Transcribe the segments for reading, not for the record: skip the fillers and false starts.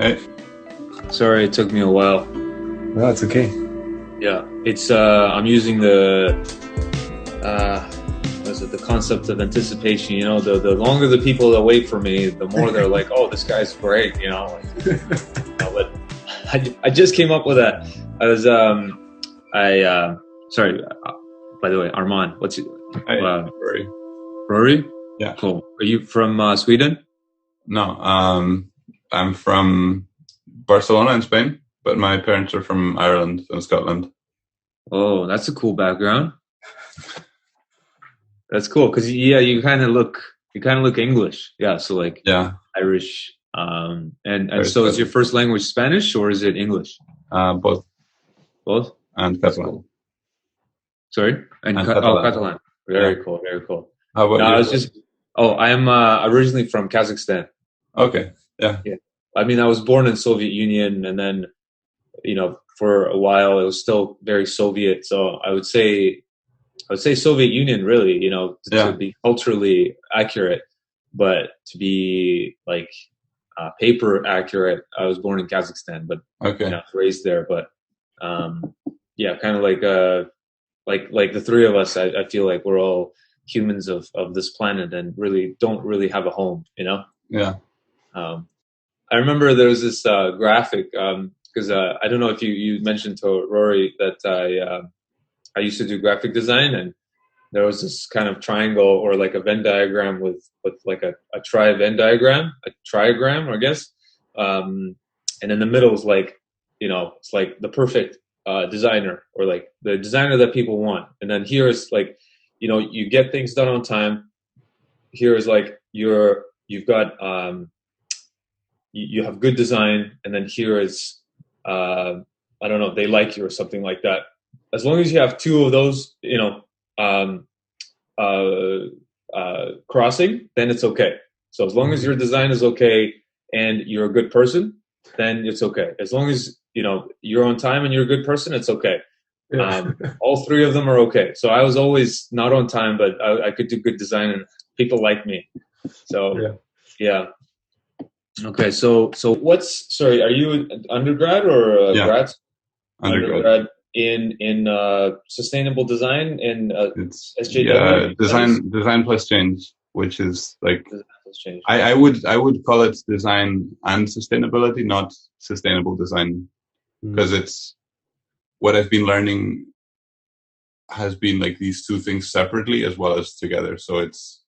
Hey. Sorry, it took me a while. No, it's okay. Yeah, it's I'm using the what is it? The concept of anticipation. You know, the longer the people that wait for me, the more they're like, "Oh, this guy's great." You know, but I just came up with that. I was sorry. By the way, Arman, what's your Rory. Rory? Yeah. Cool. Are you from Sweden? No, I'm from Barcelona in Spain, but my parents are from Ireland and Scotland. Oh, that's a cool background. That's cool because you kind of look English. Yeah, so like Irish. And so is your first language Spanish or is it English? Both. Both? And Catalan. Cool. Sorry? And Catalan. Catalan. Very cool. Very cool. How about you? I am originally from Kazakhstan. Okay. Yeah. I mean, I was born in Soviet Union, and then, for a while it was still very Soviet. So I would say Soviet Union, really, to be culturally accurate, but to be like paper accurate, I was born in Kazakhstan, but raised there. But kind of like the three of us, I feel like we're all humans of this planet and really don't really have a home, Yeah. I remember there was this graphic because I don't know if you mentioned to Rory that I used to do graphic design, and there was this kind of triangle or like a Venn diagram with like a tri-Venn diagram, a triagram, I guess. And in the middle is like, it's like the perfect designer, or like the designer that people want. And then here is like, you get things done on time. Here is like you've got you have good design, and then here is I don't know, they like you or something like that. As long as you have two of those, crossing, then it's okay. So as long as your design is okay and you're a good person, then it's okay. As long as you're on time and you're a good person, it's okay. All three of them are okay. So I was always not on time, but I could do good design and people like me. So yeah. Okay, so sorry, are you an undergrad or grad? Undergrad in sustainable design in it's SJW. Design plus change, which is like I would call it design and sustainability, not sustainable design, because it's what I've been learning has been like these two things separately as well as together. So it's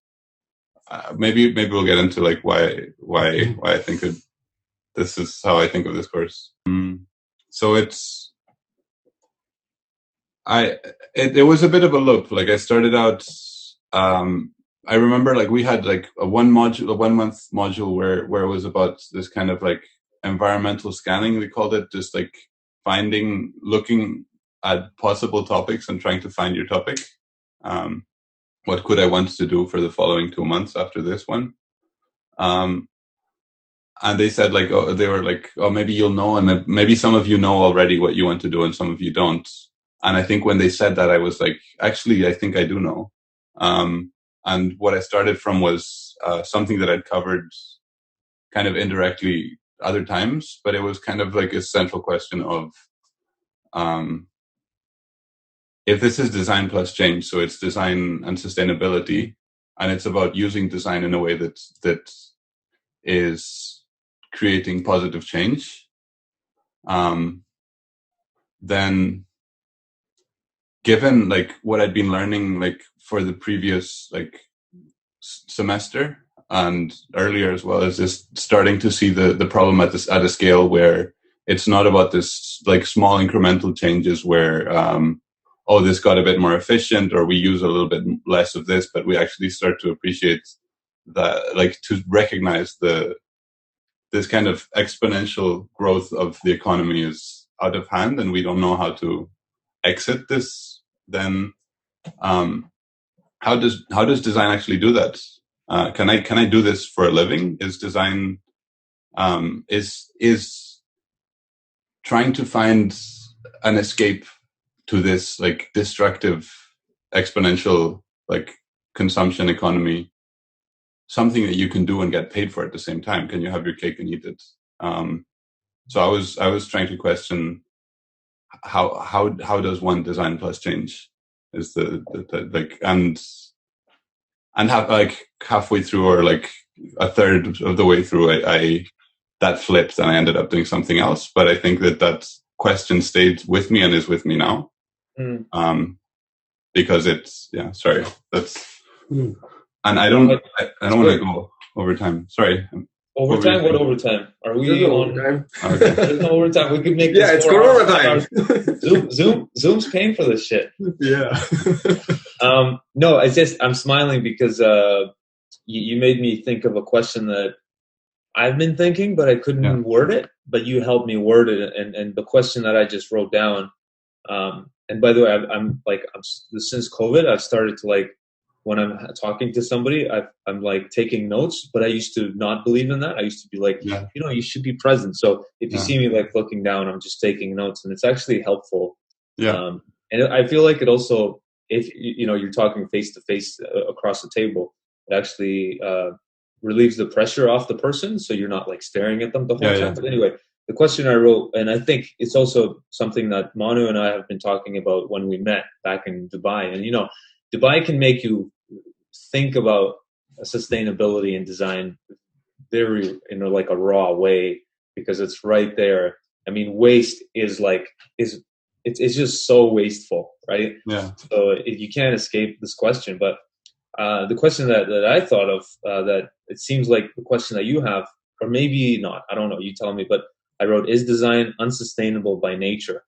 maybe we'll get into like why I think this is how I think of this course. So it was a bit of a loop. Like I started out, I remember like we had like a 1 month module where it was about this kind of like environmental scanning, we called it, just like looking at possible topics and trying to find your topic. What could I want to do for the following 2 months after this one? And they said like, maybe you'll know, and maybe some of you know already what you want to do and some of you don't. And I think when they said that, I was like, actually, I think I do know. And what I started from was something that I'd covered kind of indirectly other times, but it was kind of like a central question of if this is design plus change, so it's design and sustainability, and it's about using design in a way that is creating positive change, then given like what I'd been learning like for the previous like semester and earlier, as well as just starting to see the problem at a scale where it's not about this like small incremental changes where this got a bit more efficient, or we use a little bit less of this, but we actually start to appreciate that, like to recognize this kind of exponential growth of the economy is out of hand and we don't know how to exit this. Then how does design actually do that? Can I do this for a living? Is design is trying to find an escape to this like destructive exponential like consumption economy something that you can do and get paid for at the same time? Can you have your cake and eat it? So I was trying to question how does one design plus change is the like and have like halfway through or like a third of the way through I that flipped and I ended up doing something else. But I think that question stayed with me and is with me now. Mm. Because it's sorry, that's and I No, don't want to go over time. Sorry. overtime? What overtime? Are we There's no on? overtime. Okay. There's no overtime. We could make Yeah, this it's 4 hours. Corona time. Zoom's paying for this shit. Yeah. No, I'm smiling because you made me think of a question that I've been thinking, but I couldn't word it. But you helped me word it, and the question that I just wrote down. And by the way, I'm since COVID, I've started to like when I'm talking to somebody, I'm like taking notes. But I used to not believe in that. I used to be like, you should be present. So if you see me like looking down, I'm just taking notes, and it's actually helpful. Yeah. And I feel like it also, if you're talking face to face across the table, it actually relieves the pressure off the person, so you're not like staring at them the whole time. But anyway, the question I wrote, and I think it's also something that Manu and I have been talking about when we met back in Dubai. And Dubai can make you think about sustainability and design very like a raw way, because it's right there. I mean, waste is it's just so wasteful, right? Yeah. So you can't escape this question. But the question that I thought of, that it seems like the question that you have, or maybe not, I don't know, you tell me, but I wrote, is design unsustainable by nature?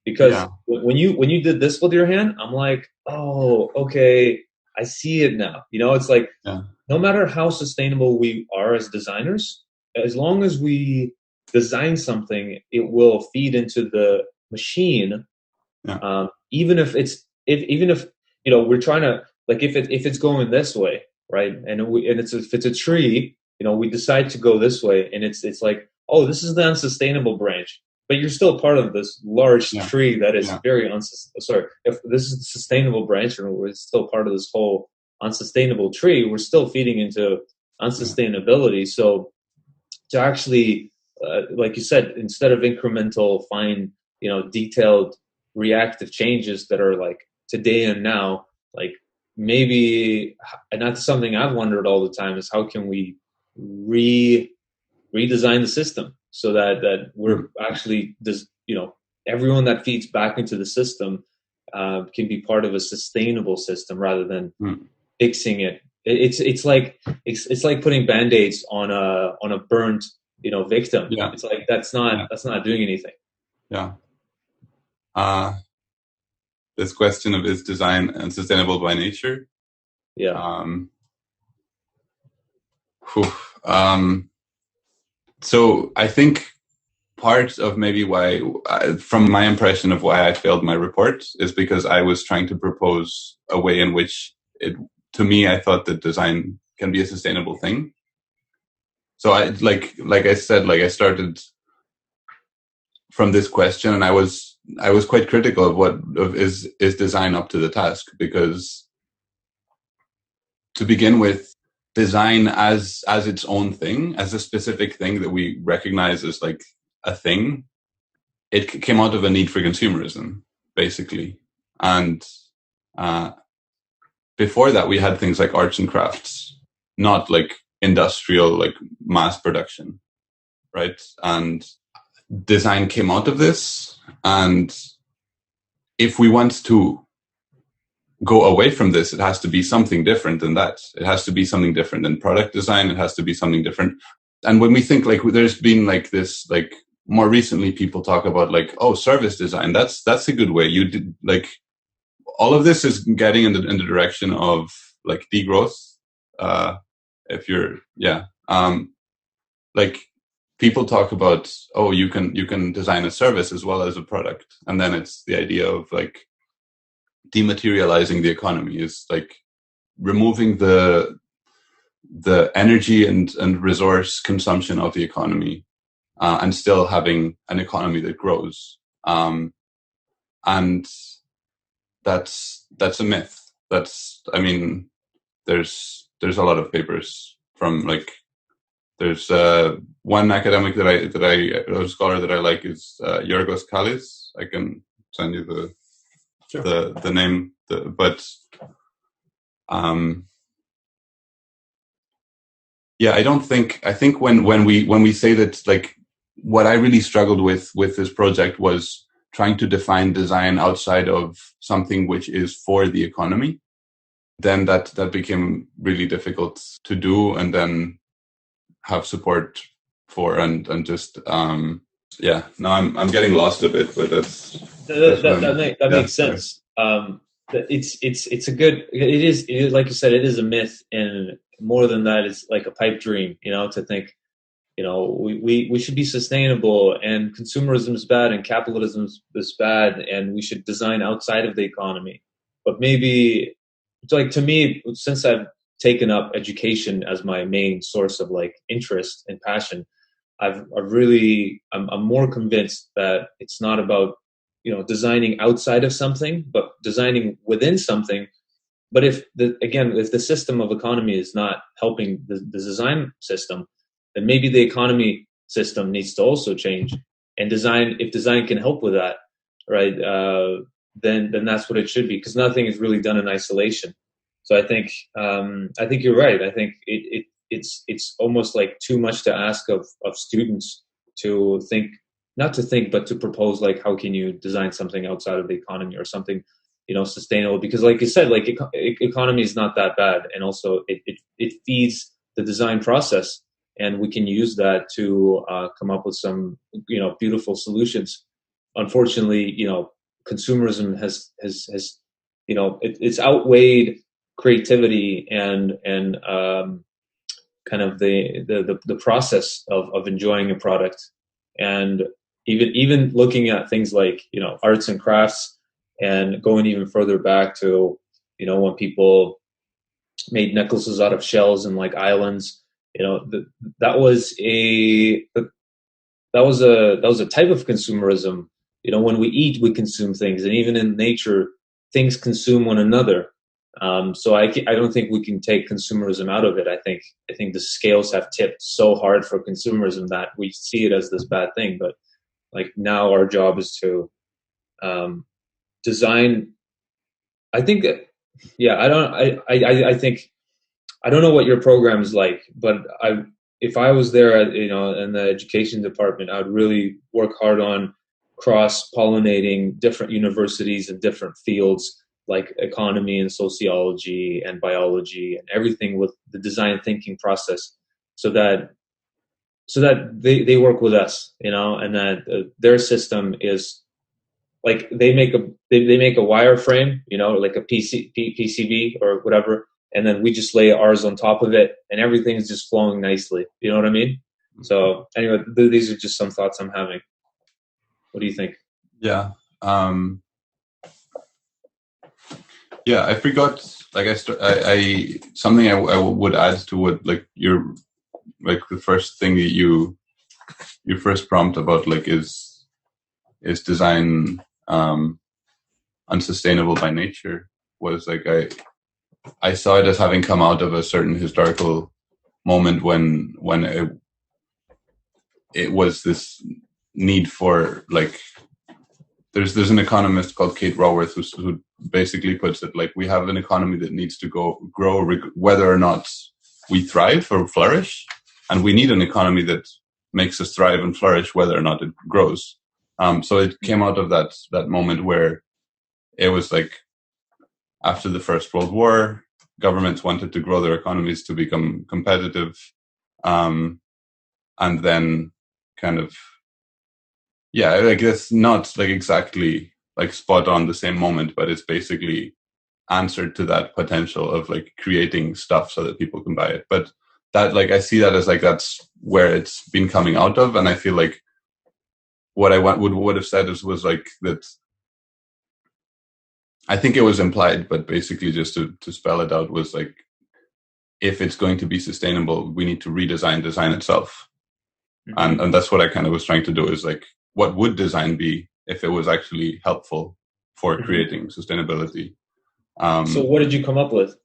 Because when you did this with your hand, I'm like, oh, okay, I see it now. It's like, no matter how sustainable we are as designers, as long as we design something, it will feed into the machine. Even if we're trying to, like, if it's going this way, right? And if it's a tree, we decide to go this way, and it's like, oh, this is the unsustainable branch, but you're still part of this large tree that is very sorry. If this is the sustainable branch, and we're still part of this whole unsustainable tree, we're still feeding into unsustainability. So to actually, like you said, instead of incremental, fine, detailed, reactive changes that are like today and now, like maybe, and that's something I've wondered all the time, is how can we redesign the system so that we're actually everyone that feeds back into the system can be part of a sustainable system rather than fixing it. It's like putting band-aids on a burnt victim. It's like that's not doing anything. This question of, is design unsustainable by nature? So I think part of maybe why, from my impression of why I failed my report, is because I was trying to propose a way in which to me, I thought that design can be a sustainable thing. So I like I said, I started from this question, and I was quite critical of is design up to the task, because to begin with, design as its own thing, as a specific thing that we recognize as like a thing, it came out of a need for consumerism, basically. And before that, we had things like arts and crafts, not like industrial, like mass production, right? And design came out of this. And if we want to go away from this, it has to be something different than that. It has to be something different than product design. It has to be something different. And when we think, like, there's been like this, like, more recently people talk about like, oh, service design, that's a good way. You did, like, all of this is getting in the direction of like degrowth. If you're, like, people talk about, oh, you can design a service as well as a product. And then it's the idea of like dematerializing the economy, is like removing the energy and resource consumption of the economy, and still having an economy that grows. And that's a myth. I mean, there's a lot of papers from like there's one academic a scholar that I like is Yorgos Kallis. I can send you the name, but yeah, I think when we say that, like, what I really struggled with this project was trying to define design outside of something which is for the economy. Then that became really difficult to do, and then have support for, and just yeah. No, I'm getting lost a bit, but that makes sense. It's a good, it is like you said, it is a myth, and more than that, it's like a pipe dream, to think, we should be sustainable, and consumerism is bad and capitalism is bad, and we should design outside of the economy. But maybe, like, to me, since I've taken up education as my main source of like interest and passion, I'm more convinced that it's not about, designing outside of something, but designing within something. But if the system of economy is not helping the design system, then maybe the economy system needs to also change. And if design can help with that, right, then that's what it should be, because nothing is really done in isolation. So I think you're right. I think it's almost like too much to ask of students to think, not to think, but to propose, like, how can you design something outside of the economy, or something, sustainable? Because, like you said, like, economy is not that bad, and also it feeds the design process, and we can use that to come up with some, beautiful solutions. Unfortunately, consumerism has it's outweighed creativity and kind of the process of enjoying a product. And even looking at things like, arts and crafts, and going even further back to, when people made necklaces out of shells and like islands, that was a type of consumerism. When we eat, we consume things, and even in nature, things consume one another. So I don't think we can take consumerism out of it. I think the scales have tipped so hard for consumerism that we see it as this bad thing. But, like, now our job is to design. I think, yeah, I think, I don't know what your program is like, but if I was there, in the education department, I would really work hard on cross-pollinating different universities and different fields, like economy and sociology and biology and everything, with the design thinking process, so that they work with us, and that their system is like, they make a wireframe, like a PCB or whatever, and then we just lay ours on top of it, and everything's just flowing nicely. You know what I mean? So anyway, these are just some thoughts I'm having. What do you think? Yeah. Yeah, I forgot. Like, I something I would add to what, like, the first thing that your first prompt about, like, is design unsustainable by nature, was like, I saw it as having come out of a certain historical moment when it was this need for, like, there's an economist called Kate Raworth who basically puts it like, we have an economy that needs to grow whether or not we thrive or flourish, and we need an economy that makes us thrive and flourish whether or not it grows. So it came out of that moment where it was like, after the First World War, governments wanted to grow their economies to become competitive, and then kind of, yeah, like, it's not like exactly like spot on the same moment, but it's basically answered to that potential of, like, creating stuff so that people can buy it. But that, like, I see that as, like, that's where it's been coming out of, and I feel like what I would have said was like that. I think it was implied, but basically, just to spell it out, was like, if it's going to be sustainable, we need to redesign design itself. Mm-hmm. And that's what I kind of was trying to do, is like, what would design be if it was actually helpful for mm-hmm. creating sustainability? So what did you come up with?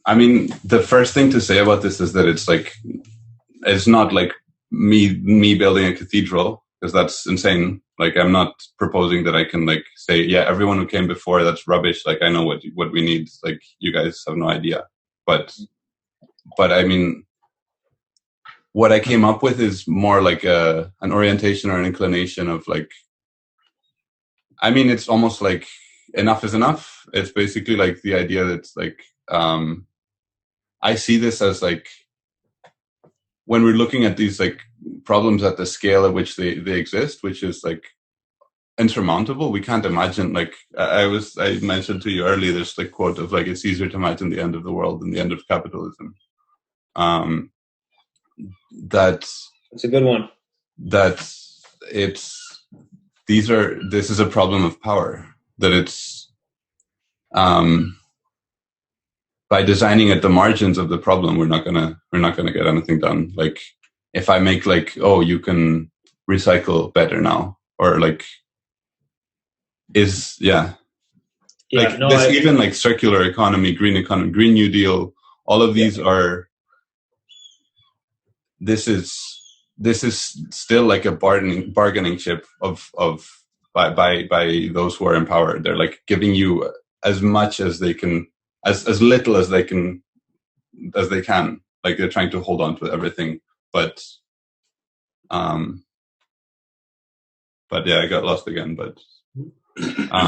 I mean, the first thing to say about this is that it's not like me building a cathedral, because that's insane. Like, I'm not proposing that I can like say, yeah, everyone who came before, that's rubbish. Like, I know what we need. Like, you guys have no idea. But I mean, what I came up with is more like an orientation or an inclination of like, I mean, it's almost like enough is enough. It's basically like the idea that it's like, I see this as like, when we're looking at these like problems at the scale at which they exist, which is like insurmountable, we can't imagine, like I mentioned to you earlier, there's like quote of like, it's easier to imagine the end of the world than the end of capitalism. That's a good one. That this is a problem of power, that it's by designing at the margins of the problem, we're not gonna get anything done. Like, if I make like, oh, you can recycle better now, or like, even like circular economy, Green New Deal, all of these are. This is still like a bargaining chip by those who are in power. They're like giving you as much as they can, as little as they can. Like, they're trying to hold on to everything, but yeah, I got lost again. But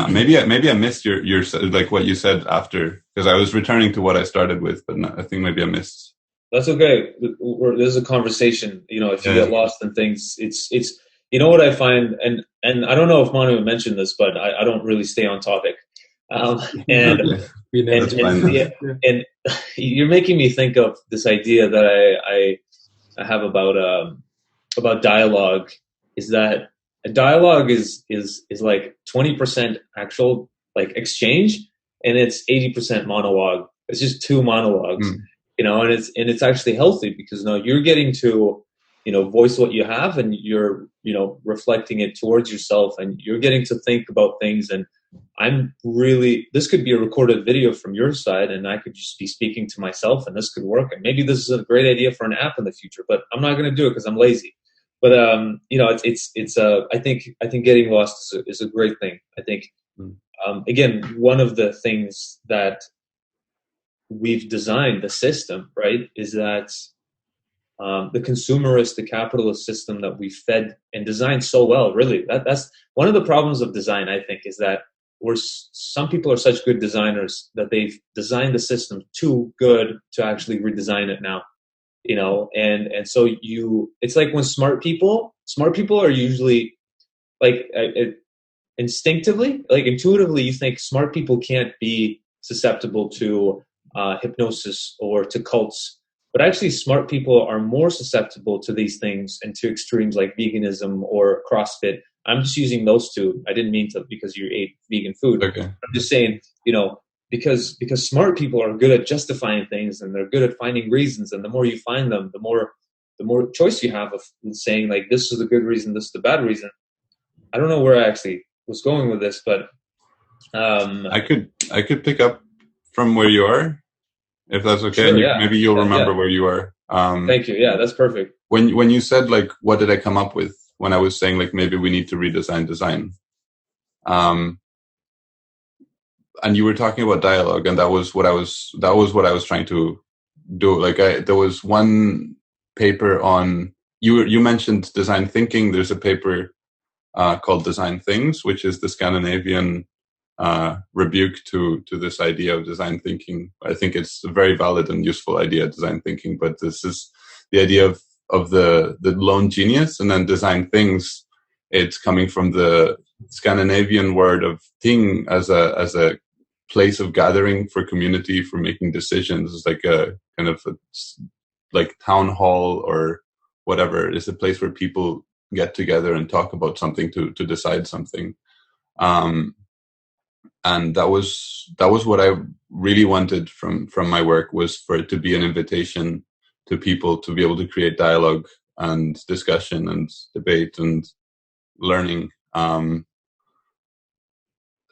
maybe I missed your like what you said after, because I was returning to what I started with, but I think maybe I missed. That's okay. There's a conversation. If you get lost in things, it's what I find, and I don't know if Manu mentioned this, but I don't really stay on topic. And you're making me think of this idea that I have about dialogue, is that a dialogue is like 20% actual like exchange, and it's 80% monologue. It's just two monologues, and it's actually healthy, because you're getting to voice what you have, and you're reflecting it towards yourself, and you're getting to think about things. And this could be a recorded video from your side, and I could just be speaking to myself, and this could work. And maybe this is a great idea for an app in the future, but I'm not going to do it because I'm lazy. But I think getting lost is a great thing. I think again, one of the things that we've designed the system, right, is that the consumerist, the capitalist system that we fed and designed so well. Really, that's one of the problems of design. I think is that some people are such good designers that they've designed the system too good to actually redesign it now. And so it's like when smart people are usually like instinctively, like intuitively, you think smart people can't be susceptible to hypnosis or to cults, but actually smart people are more susceptible to these things and to extremes like veganism or CrossFit. I'm just using those two. I didn't mean to, because you ate vegan food. Okay. I'm just saying, because smart people are good at justifying things, and they're good at finding reasons. And the more you find them, the more choice you have of saying like, this is the good reason, this is the bad reason. I don't know where I actually was going with this, but I could pick up from where you are, if that's okay. Sure, yeah. Maybe you'll remember where you are. Thank you. Yeah, that's perfect. When you said like, what did I come up with when I was saying like, maybe we need to redesign design, and you were talking about dialogue, and that was what I was trying to do. Like, there was one paper on, you mentioned design thinking. There's a paper called Design Things, which is the Scandinavian rebuke to this idea of design thinking. I think it's a very valid and useful idea, design thinking, but this is the idea of the lone genius. And then design things, it's coming from the Scandinavian word of ting as a place of gathering for community, for making decisions. It's like a kind of like town hall or whatever. It's a place where people get together and talk about something to decide something. And that was what I really wanted from my work, was for it to be an invitation to people to be able to create dialogue and discussion and debate and learning.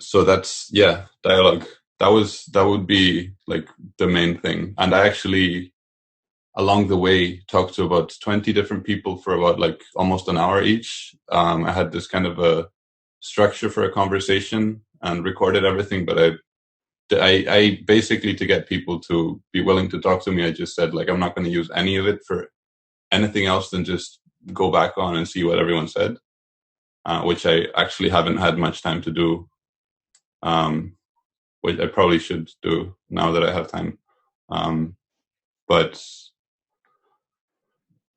So that's, dialogue. that would be like the main thing. And I actually, along the way, talked to about 20 different people for about like almost an hour each. I had this kind of a structure for a conversation and recorded everything, but I basically, to get people to be willing to talk to me, I just said, like, I'm not going to use any of it for anything else than just go back on and see what everyone said, which I actually haven't had much time to do, which I probably should do now that I have time. But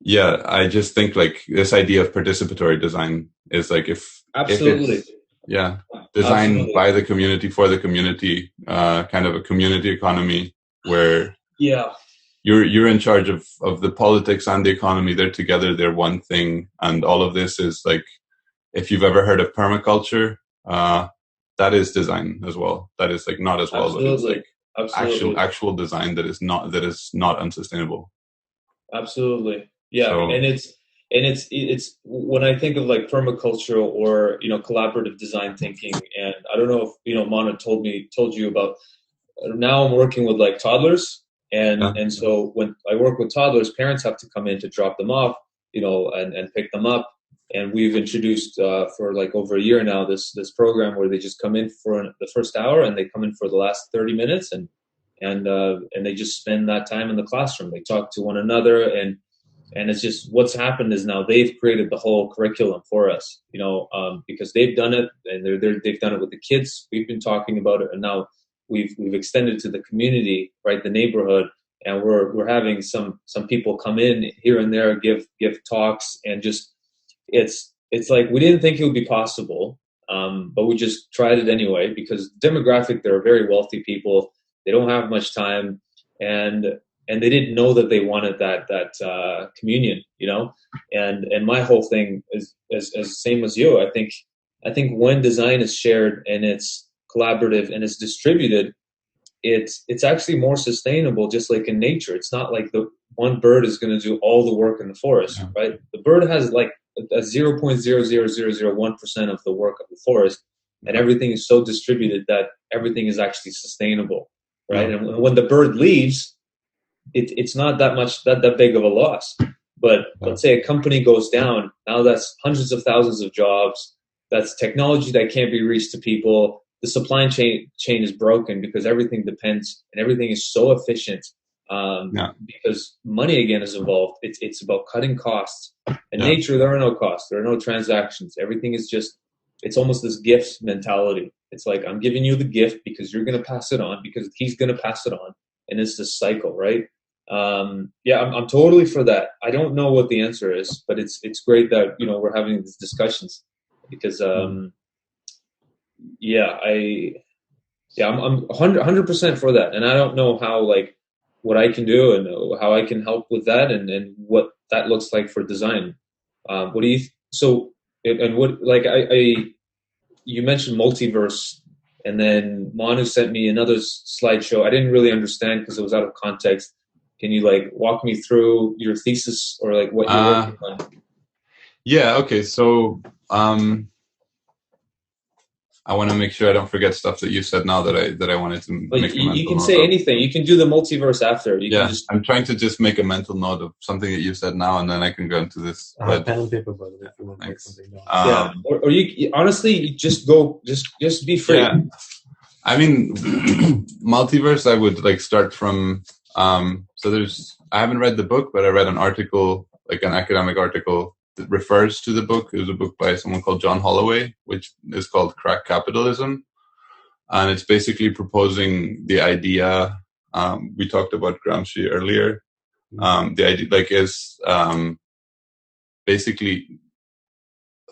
yeah, I just think like this idea of participatory design is like Absolutely. If yeah, design Absolutely. by the community for the community, kind of a community economy where you're in charge of the politics and the economy. They're together, they're one thing, and all of this is like, if you've ever heard of permaculture, that is design as well. That is like not as well, Absolutely. but it's like actual design that is not unsustainable. Absolutely. Yeah. So, and it's when I think of like permaculture or, collaborative design thinking, and I don't know if, Mana told you about, now I'm working with like toddlers. And so when I work with toddlers, parents have to come in to drop them off, and pick them up. And we've introduced for like over a year now this program where they just come in for the first hour and they come in for the last 30 minutes and they just spend that time in the classroom. They talk to one another, and it's just, what's happened is now they've created the whole curriculum for us, because they've done it, and they've done it with the kids. We've been talking about it, and now we've extended to the community, right, the neighborhood, and we're having some people come in here and there, give talks, and just it's like we didn't think it would be possible, but we just tried it anyway because demographic, they're very wealthy people. They don't have much time, and they didn't know that they wanted that communion, And my whole thing is same as you. I think when design is shared and it's collaborative and it's distributed, it's actually more sustainable. Just like in nature, it's not like the one bird is going to do all the work in the forest, right? The bird has like a 0.00001% of the work of the forest, and everything is so distributed that everything is actually sustainable. Right. And when the bird leaves, it's not that much that big of a loss. But let's say a company goes down, now that's hundreds of thousands of jobs. That's technology that can't be reached to people. The supply chain is broken because everything depends and everything is so efficient. Because money again is involved. It's about cutting costs. In nature, there are no costs. There are no transactions. Everything is just, it's almost this gift mentality. It's like, I'm giving you the gift because you're going to pass it on, because he's going to pass it on. And it's this cycle, right? I'm totally for that. I don't know what the answer is, but it's great that, we're having these discussions because, I'm 100% for that. And I don't know how, like, what I can do and how I can help with that and what that looks like for design. What do you, you mentioned multiverse, and then Manu sent me another slideshow. I didn't really understand because it was out of context. Can you like walk me through your thesis or like what you're working on? Yeah. Okay. So, I want to make sure I don't forget stuff that you said now that I wanted to make a mental note. You can say anything. You can do the multiverse after. I'm trying to just make a mental note of something that you said now, and then I can go into this. I have pen and paper, brother, if you want to write something down. Or you honestly just go, just be free. Yeah. I mean, multiverse, I would like start from, I haven't read the book, but I read an article, like an academic article that refers to the book. It was a book by someone called John Holloway, which is called Crack Capitalism. And it's basically proposing the idea, we talked about Gramsci earlier. The idea is basically,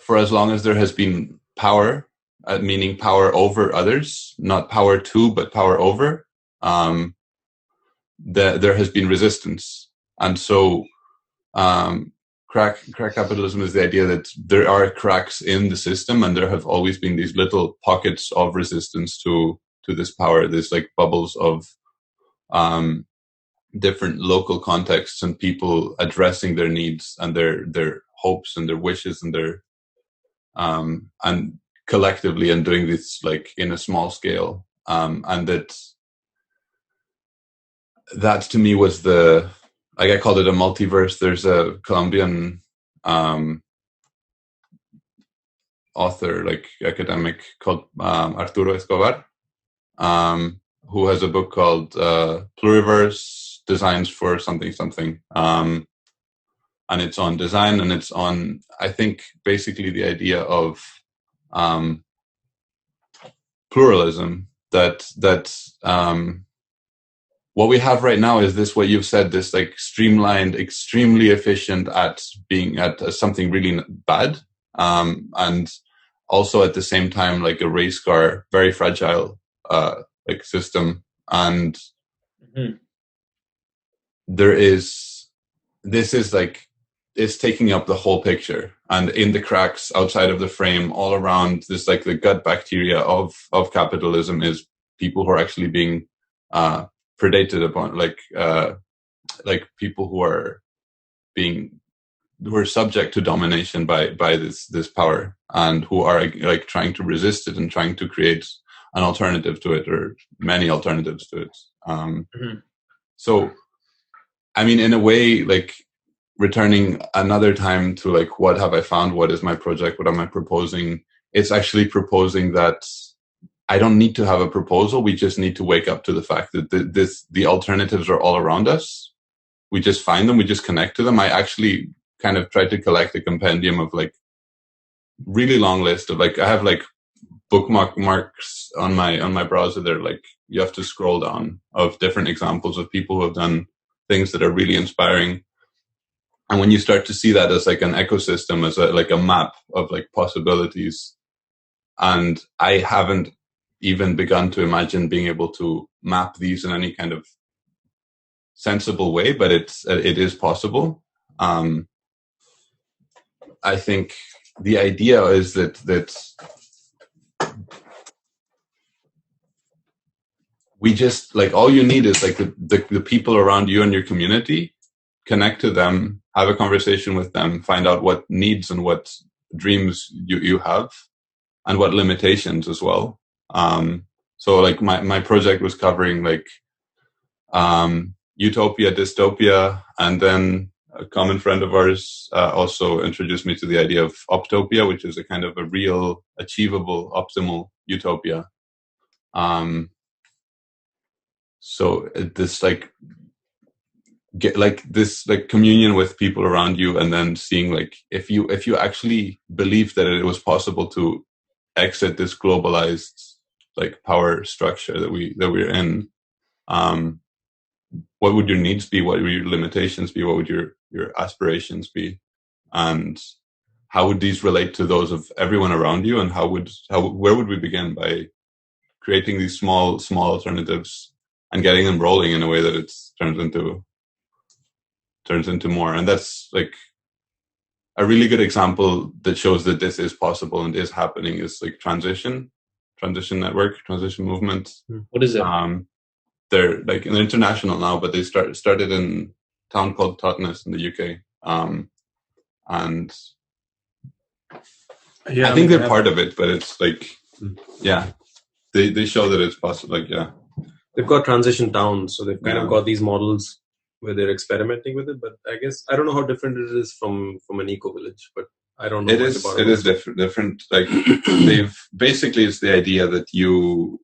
for as long as there has been power, meaning power over others, not power to, but power over, there has been resistance. And so crack capitalism is the idea that there are cracks in the system, and there have always been these little pockets of resistance to this power, this like bubbles of different local contexts and people addressing their needs and their hopes and their wishes and their and collectively and doing this like in a small scale. and that to me was I called it a multiverse. There's a Colombian author, like academic, called Arturo Escobar, who has a book called Pluriverse Designs for something something, and it's on design, and it's on, I think, basically the idea of pluralism. That what we have right now is this, what you've said, this like streamlined, extremely efficient at being at something really bad, and also at the same time like a race car, very fragile like system. And this is like, it's taking up the whole picture, and in the cracks outside of the frame, all around this, like the gut bacteria of capitalism is people who are actually being predated upon, like people who are subject to domination by this power, and who are like trying to resist it and trying to create an alternative to it, or many alternatives to it. So, I mean, in a way, like returning another time to like, what have I found? What is my project? What am I proposing? It's actually proposing that I don't need to have a proposal. We just need to wake up to the fact that the alternatives are all around us. We just find them. We just connect to them. I actually kind of tried to collect a compendium of like really long list of like, I have like bookmarks on my browser. They're like, you have to scroll down, of different examples of people who have done things that are really inspiring. And when you start to see that as like an ecosystem, as like a map of like possibilities, and I haven't even begun to imagine being able to map these in any kind of sensible way, but it is possible. I think the idea is that we just, like, all you need is like the people around you and your community. Connect to them, have a conversation with them, find out what needs and what dreams you have, and what limitations as well. So like my project was covering like utopia, dystopia, and then a common friend of ours also introduced me to the idea of optopia, which is a kind of a real, achievable, optimal utopia. So this like get like this like communion with people around you, and then seeing like if you actually believe that it was possible to exit this globalized like power structure that we're in, what would your needs be? What would your limitations be? What would your aspirations be? And how would these relate to those of everyone around you? And where would we begin by creating these small alternatives and getting them rolling in a way that it turns into more? And that's like a really good example that shows that this is possible and is happening, is like transition network, transition movement. What is it? They're like international now, but they started in a town called Totnes in the UK. And yeah, I think they're part of it, but it's like, yeah, they show that it's possible. Like, yeah, they've got transition towns, so they've kind of got these models where they're experimenting with it. But I guess I don't know how different it is from an eco village, but I don't know. It is different. Like they've basically, it's the idea that you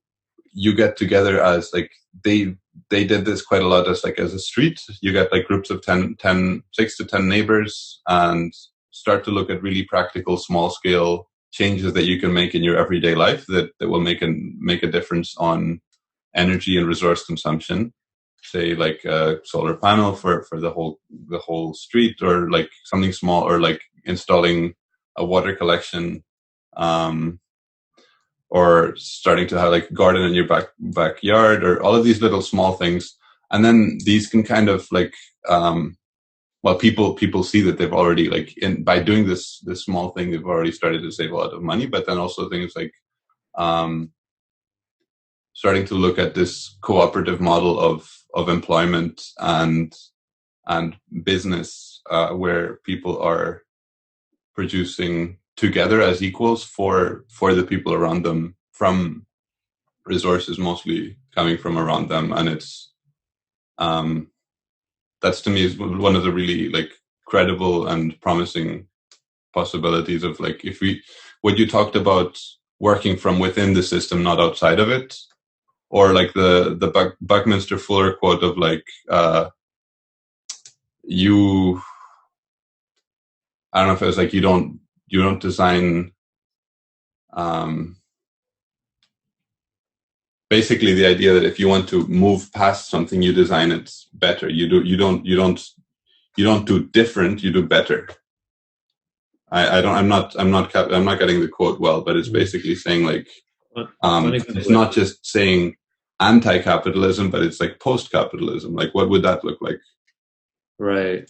get together as like they did this quite a lot as like as a street. You get like groups of 6 to 10 neighbors, and start to look at really practical, small scale changes that you can make in your everyday life that will make a difference on energy and resource consumption. Say like a solar panel for the whole street, or like something small, or like installing a water collection, or starting to have like a garden in your backyard, or all of these little small things. And then these can kind of like, people see that they've already like by doing this small thing, they've already started to save a lot of money. But then also things like, starting to look at this cooperative model of employment and business, where people are producing together as equals for the people around them, from resources mostly coming from around them, and it's that's to me is one of the really like credible and promising possibilities of like if we what you talked about working from within the system, not outside of it, or like the Buckminster Fuller quote of like you. I don't know if it was like you don't design. Basically, the idea that if you want to move past something, you design it better. You don't do different. You do better. I'm not getting the quote well, but it's basically saying like it's not just saying anti-capitalism, but it's like post-capitalism. Like, what would that look like? Right.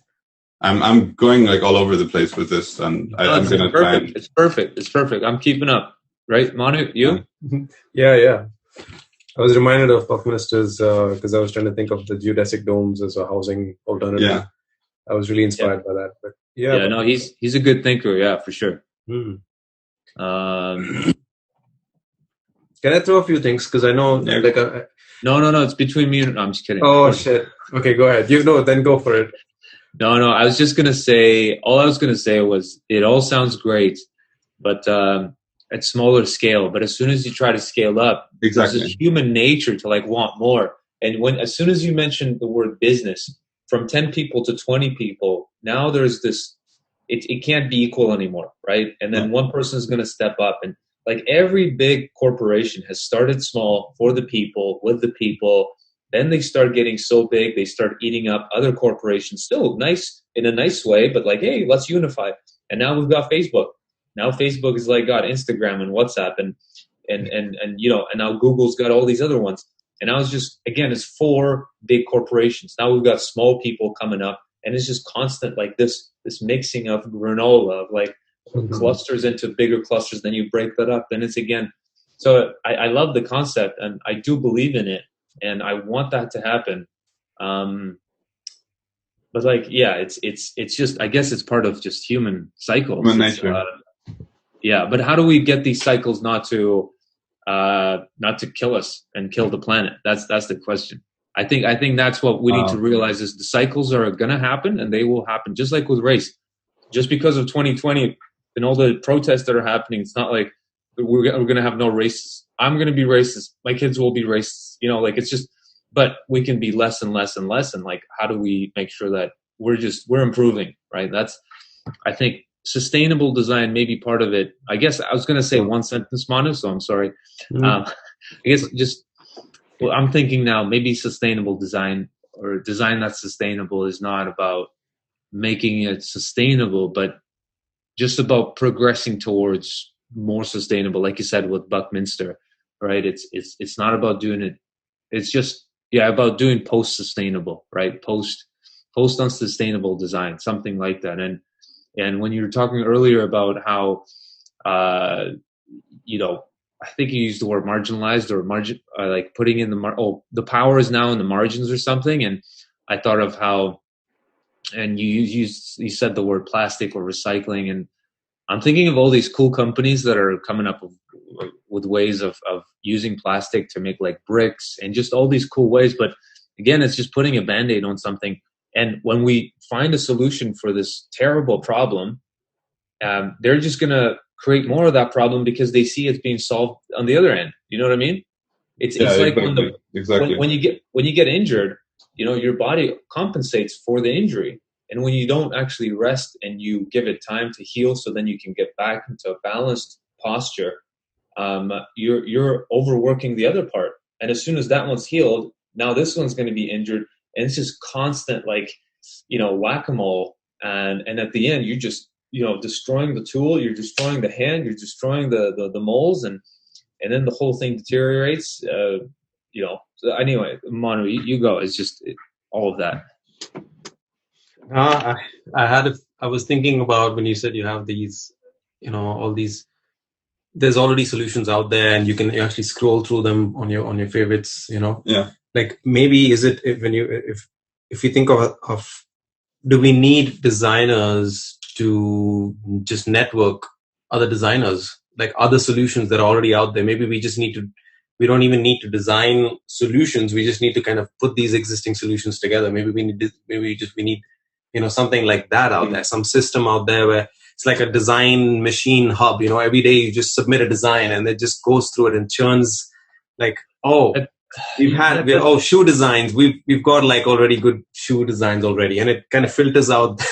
I'm going like all over the place with this, and I'm going to try. It's perfect. It's perfect. I'm keeping up. Right, Manu? You? Yeah. I was reminded of Buckminster's because I was trying to think of the geodesic domes as a housing alternative. Yeah. I was really inspired by that. But no, he's a good thinker. Yeah, for sure. Can I throw a few things? Because I know No. It's between me and... No, I'm just kidding. Oh, shit. Okay, go ahead. Then go for it. No. I was just going to say... All I was going to say was it all sounds great, but at smaller scale. But as soon as you try to scale up, exactly, there's this human nature to like want more. And as soon as you mention the word business, from 10 people to 20 people, now there's this... It can't be equal anymore, right? And then one person is going to step up, and like every big corporation has started small for the people, with the people. Then they start getting so big, they start eating up other corporations. Still nice in a nice way, but like, hey, let's unify. And now we've got Facebook. Now Facebook is like got Instagram and WhatsApp and now Google's got all these other ones. And now it's just, again, it's 4 big corporations. Now we've got small people coming up, and it's just constant like this mixing of granola of like clusters into bigger clusters. Then you break that up, and it's again. So I love the concept, and I do believe in it, and I want that to happen. But like, yeah, it's just, I guess it's part of just human cycles. Human nature. But how do we get these cycles not to kill us and kill the planet? That's the question. I think that's what we need to realize is the cycles are going to happen, and they will happen just like with race. Just because of 2020 and all the protests that are happening, it's not like we're going to have no racists. I'm going to be racist. My kids will be racist. Like it's just, but we can be less and less and less. And like, how do we make sure that we're improving, right? That's, I think, sustainable design may be part of it. I guess I was going to say one sentence, Manu, so I'm sorry. I guess I'm thinking now maybe sustainable design or design that's sustainable is not about making it sustainable, but just about progressing towards more sustainable, like you said with Buckminster, right? It's not about doing it. It's just about doing post-sustainable, right? Post-unsustainable design, something like that. And when you were talking earlier about how, I think you used the word marginalized or like putting in the power is now in the margins or something. And I thought of how, and you said the word plastic or recycling, and I'm thinking of all these cool companies that are coming up with ways of using plastic to make like bricks and just all these cool ways. But again, it's just putting a Band-Aid on something. And when we find a solution for this terrible problem, they're just going to create more of that problem because they see it's being solved on the other end. You know what I mean? It's like when you get injured, your body compensates for the injury. And when you don't actually rest and you give it time to heal so then you can get back into a balanced posture, you're overworking the other part. And as soon as that one's healed, now this one's going to be injured. And it's just constant, like, whack-a-mole. And at the end, you just, destroying the tool, you're destroying the hand, you're destroying the moles, and then the whole thing deteriorates. So anyway, Manu, you go. It's just all of that. I was thinking about when you said you have these, all these. There's already solutions out there, and you can actually scroll through them on your favorites. Yeah. Like maybe is it if you think of do we need designers to just network other designers, like other solutions that are already out there? Maybe we just need to we don't even need to design solutions. We just need to kind of put these existing solutions together. Maybe we need something like that out there, some system out there where it's like a design machine hub. Every day you just submit a design and it just goes through it and churns like, shoe designs. We've got like already good shoe designs already, and it kind of filters out.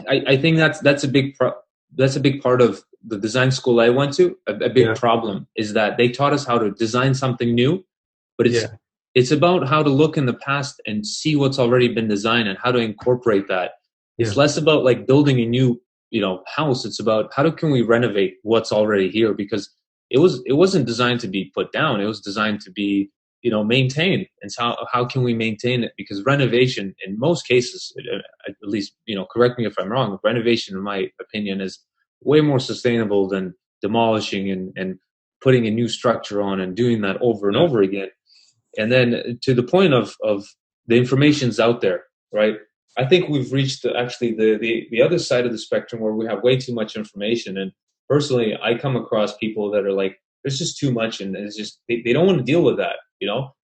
I think that's a big part of the design school I went to. A big problem is that they taught us how to design something new, but it's about how to look in the past and see what's already been designed and how to incorporate that. It's less about like building a new house. It's about how can we renovate what's already here, because it wasn't designed to be put down. It was designed to be maintained. And so how can we maintain it? Because renovation, in most cases, at least, correct me if I'm wrong, renovation, in my opinion, is way more sustainable than demolishing and putting a new structure on and doing that over and over again. And then to the point of the information's out there, right? I think we've reached the other side of the spectrum where we have way too much information. And personally, I come across people that are like, there's just too much, and it's just they don't want to deal with that.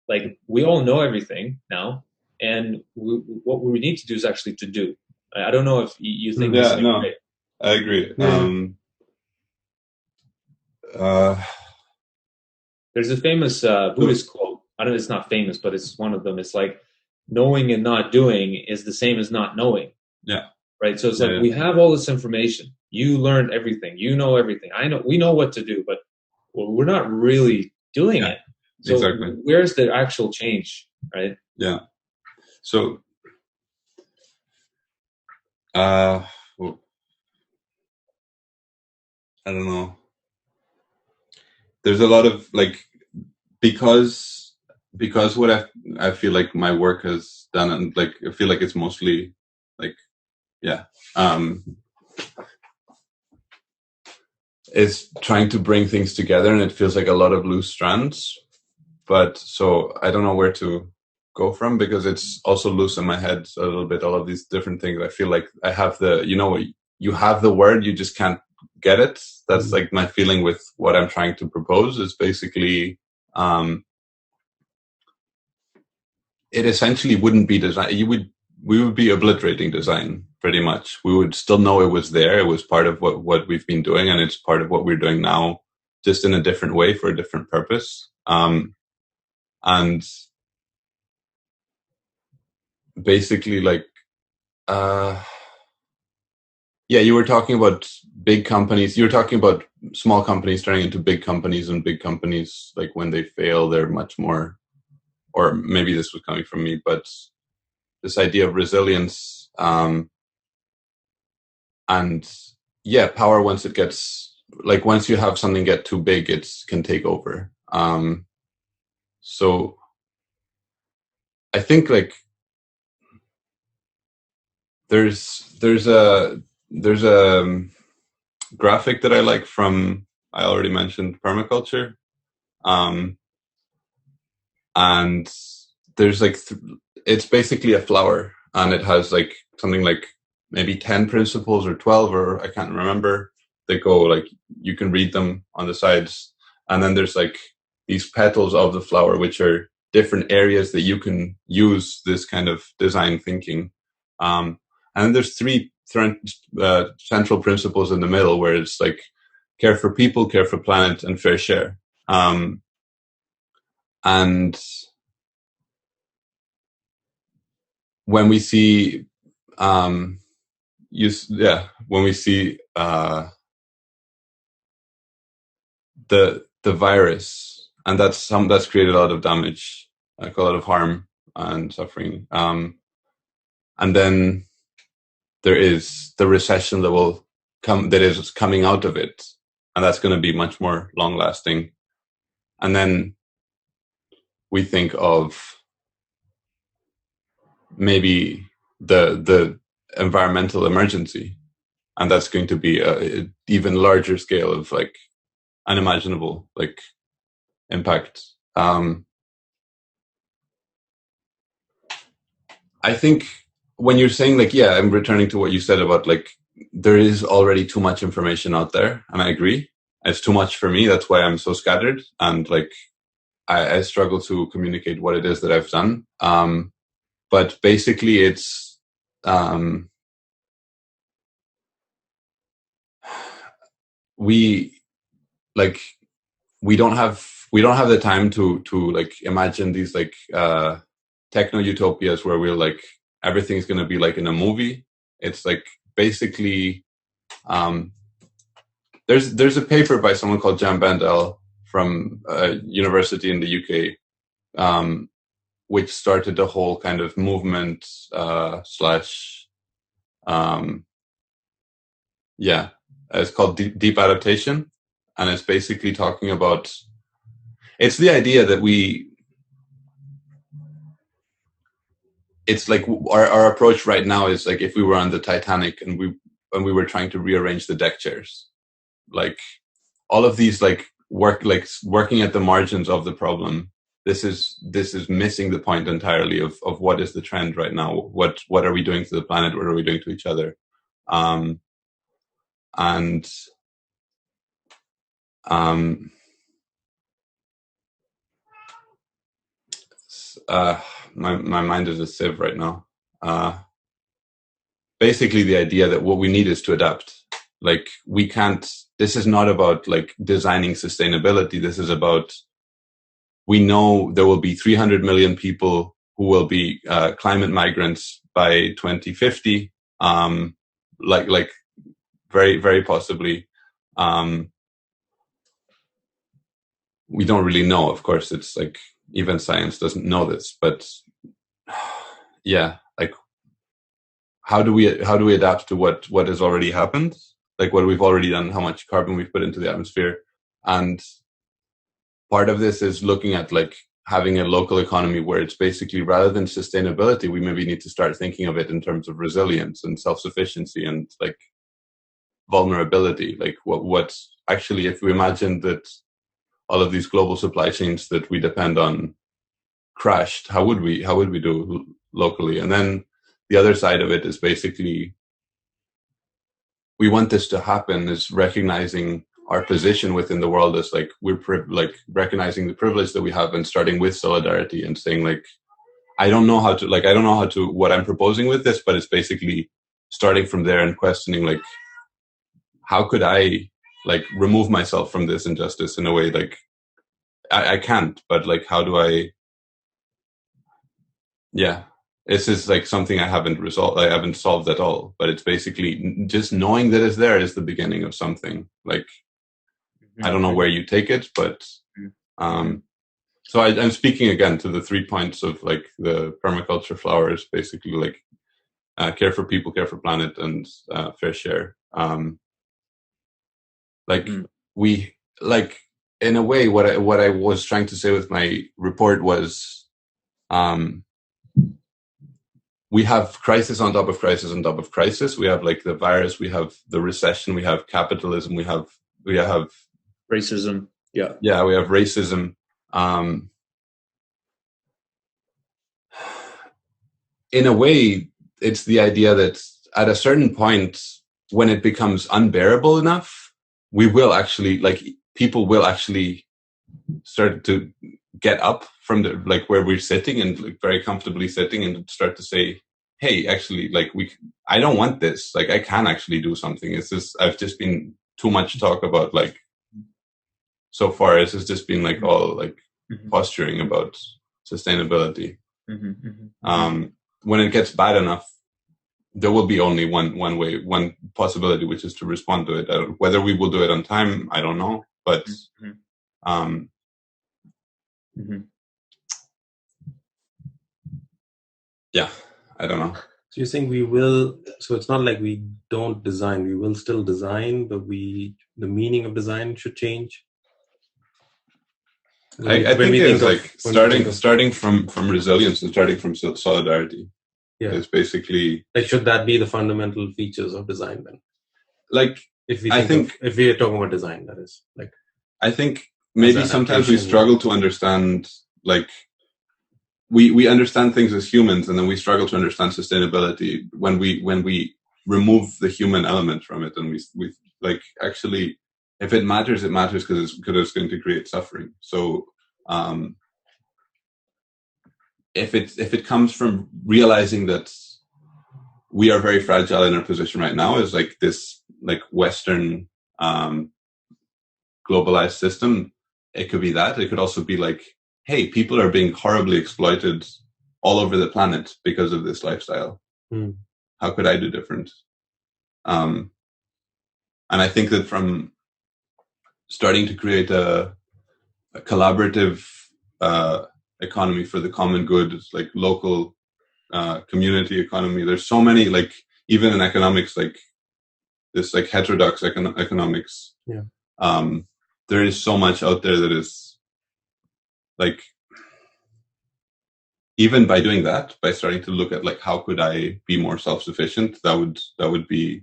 Like we all know everything now, and what we need to do is actually to do. I don't know if you think. Yeah, no, right? I agree. There's a famous Buddhist quote. I don't know, it's not famous, but it's one of them. It's like, knowing and not doing is the same as not knowing. Yeah. Right. So it's like we have all this information. You learned everything. You know everything. We know what to do, but we're not really doing it. So exactly. Where's the actual change, right? Yeah. So, I don't know. There's a lot of like, because what I feel like my work has done, and like I feel like it's mostly like, it's trying to bring things together, and it feels like a lot of loose strands. But so I don't know where to go from, because it's also loose in my head a little bit, all of these different things. I feel like I have you have the word, you just can't get it. That's like my feeling with what I'm trying to propose is basically, it essentially wouldn't be design. We would be obliterating design pretty much. We would still know it was there. It was part of what we've been doing, and it's part of what we're doing now, just in a different way for a different purpose. And basically, like, you were talking about big companies. You were talking about small companies turning into big companies, and big companies, like when they fail, they're much more, or maybe this was coming from me, but this idea of resilience, and power, once it gets, like, once you have something get too big, it can take over. So I think like there's a graphic that I like from, I already mentioned permaculture. And there's like, it's basically a flower, and it has like something like maybe 10 principles or 12, or I can't remember. They go like, you can read them on the sides. And then there's like these petals of the flower, which are different areas that you can use this kind of design thinking. And then there's three central principles in the middle, where it's like care for people, care for planet, and fair share. And when we see, when we see the virus, and that's created a lot of damage, like a lot of harm and suffering. And then there is the recession that will come, that is coming out of it, and that's going to be much more long lasting. And then we think of maybe the environmental emergency, and that's going to be a even larger scale of like unimaginable like impact. I think when you're saying like, I'm returning to what you said about like, there is already too much information out there, and I agree. It's too much for me. That's why I'm so scattered, and like, I struggle to communicate what it is that I've done. But basically it's, we don't have the time to like imagine these like techno utopias where we're like everything's going to be like in a movie. It's like basically there's a paper by someone called Jan Bandel from a university in the UK, which started a whole kind of movement slash it's called deep adaptation, and it's basically talking about, it's the idea that it's like our approach right now is like if we were on the Titanic and we were trying to rearrange the deck chairs, like all of these like working at the margins of the problem. This is missing the point entirely of what is the trend right now. What are we doing to the planet? What are we doing to each other? My mind is a sieve right now. Basically the idea that what we need is to adapt. Like we can't, this is not about like designing sustainability. This is about, we know there will be 300 million people who will be climate migrants by 2050. Like very, very possibly. We don't really know. Of course, it's like even science doesn't know this, but yeah, like how do we adapt to what has already happened? Like what we've already done, how much carbon we've put into the atmosphere. And part of this is looking at like having a local economy where it's basically, rather than sustainability, we maybe need to start thinking of it in terms of resilience and self-sufficiency and like vulnerability. Like what actually, if we imagine that all of these global supply chains that we depend on crashed, how would we do locally? And then the other side of it is basically, we want this to happen is recognizing our position within the world as like like recognizing the privilege that we have and starting with solidarity and saying like, I don't know how to what I'm proposing with this, but it's basically starting from there and questioning like, how could I like remove myself from this injustice in a way? Like I can't, but like, how do I? Yeah, this is like something I haven't solved at all, but it's basically just knowing that it's there is the beginning of something. Like, I don't know where you take it, but so I'm speaking again to the 3 points of like the permaculture flowers, basically like care for people, care for planet, and fair share. We like, in a way, what I was trying to say with my report was, we have crisis on top of crisis on top of crisis. We have like the virus, we have the recession, we have capitalism, we have racism. Yeah, we have racism. In a way, it's the idea that at a certain point, when it becomes unbearable enough, we will actually, like, people will actually start to get up from the, like, where we're sitting and like very comfortably sitting and start to say, hey, actually, like, I don't want this. Like, I can actually do something. It's just, I've just been too much talk about, like, so far it's just been like all like posturing about sustainability. When it gets bad enough, there will be only one way, one possibility, which is to respond to it. Whether we will do it on time, I don't know. But yeah, I don't know. So you're saying we will, so it's not like we don't design, we will still design, but the meaning of design should change? I think it's like starting from resilience and starting from solidarity. Yeah, it's basically like, should that be the fundamental features of design then? Like, if we are talking about design, that is, like, I think maybe sometimes we struggle to understand, like, we understand things as humans, and then we struggle to understand sustainability when we remove the human element from it, and we like, actually, if it matters, it matters because it's going to create suffering. So if it comes from realizing that we are very fragile in our position right now as like this like Western globalized system, it could be that. It could also be like, hey, people are being horribly exploited all over the planet because of this lifestyle. How could I do different? And I think that from starting to create a collaborative economy for the common good, like local community economy, there's so many, like even in economics, like this like heterodox economics, there is so much out there that is like, even by doing that, by starting to look at like how could I be more self-sufficient, that would be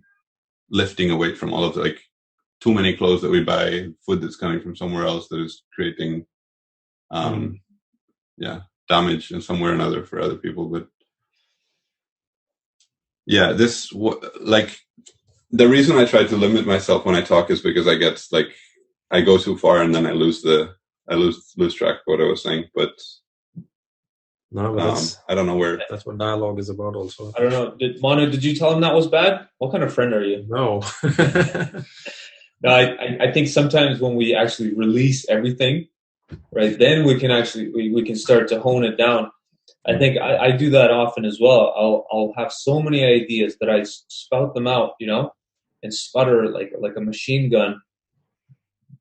lifting a weight from all of the like too many clothes that we buy, food that's coming from somewhere else that is creating damage in some way or another for other people. But yeah, this like the reason I try to limit myself when I talk is because I get like I go too far and then I lose track of what I was saying. But no, but I don't know where. That's what dialogue is about also. I don't know. Did you tell him that was bad? What kind of friend are you? No. No, I think sometimes when we actually release everything, right, then we can actually we can start to hone it down. I think I do that often as well. I'll have so many ideas that I spout them out, and sputter like a machine gun.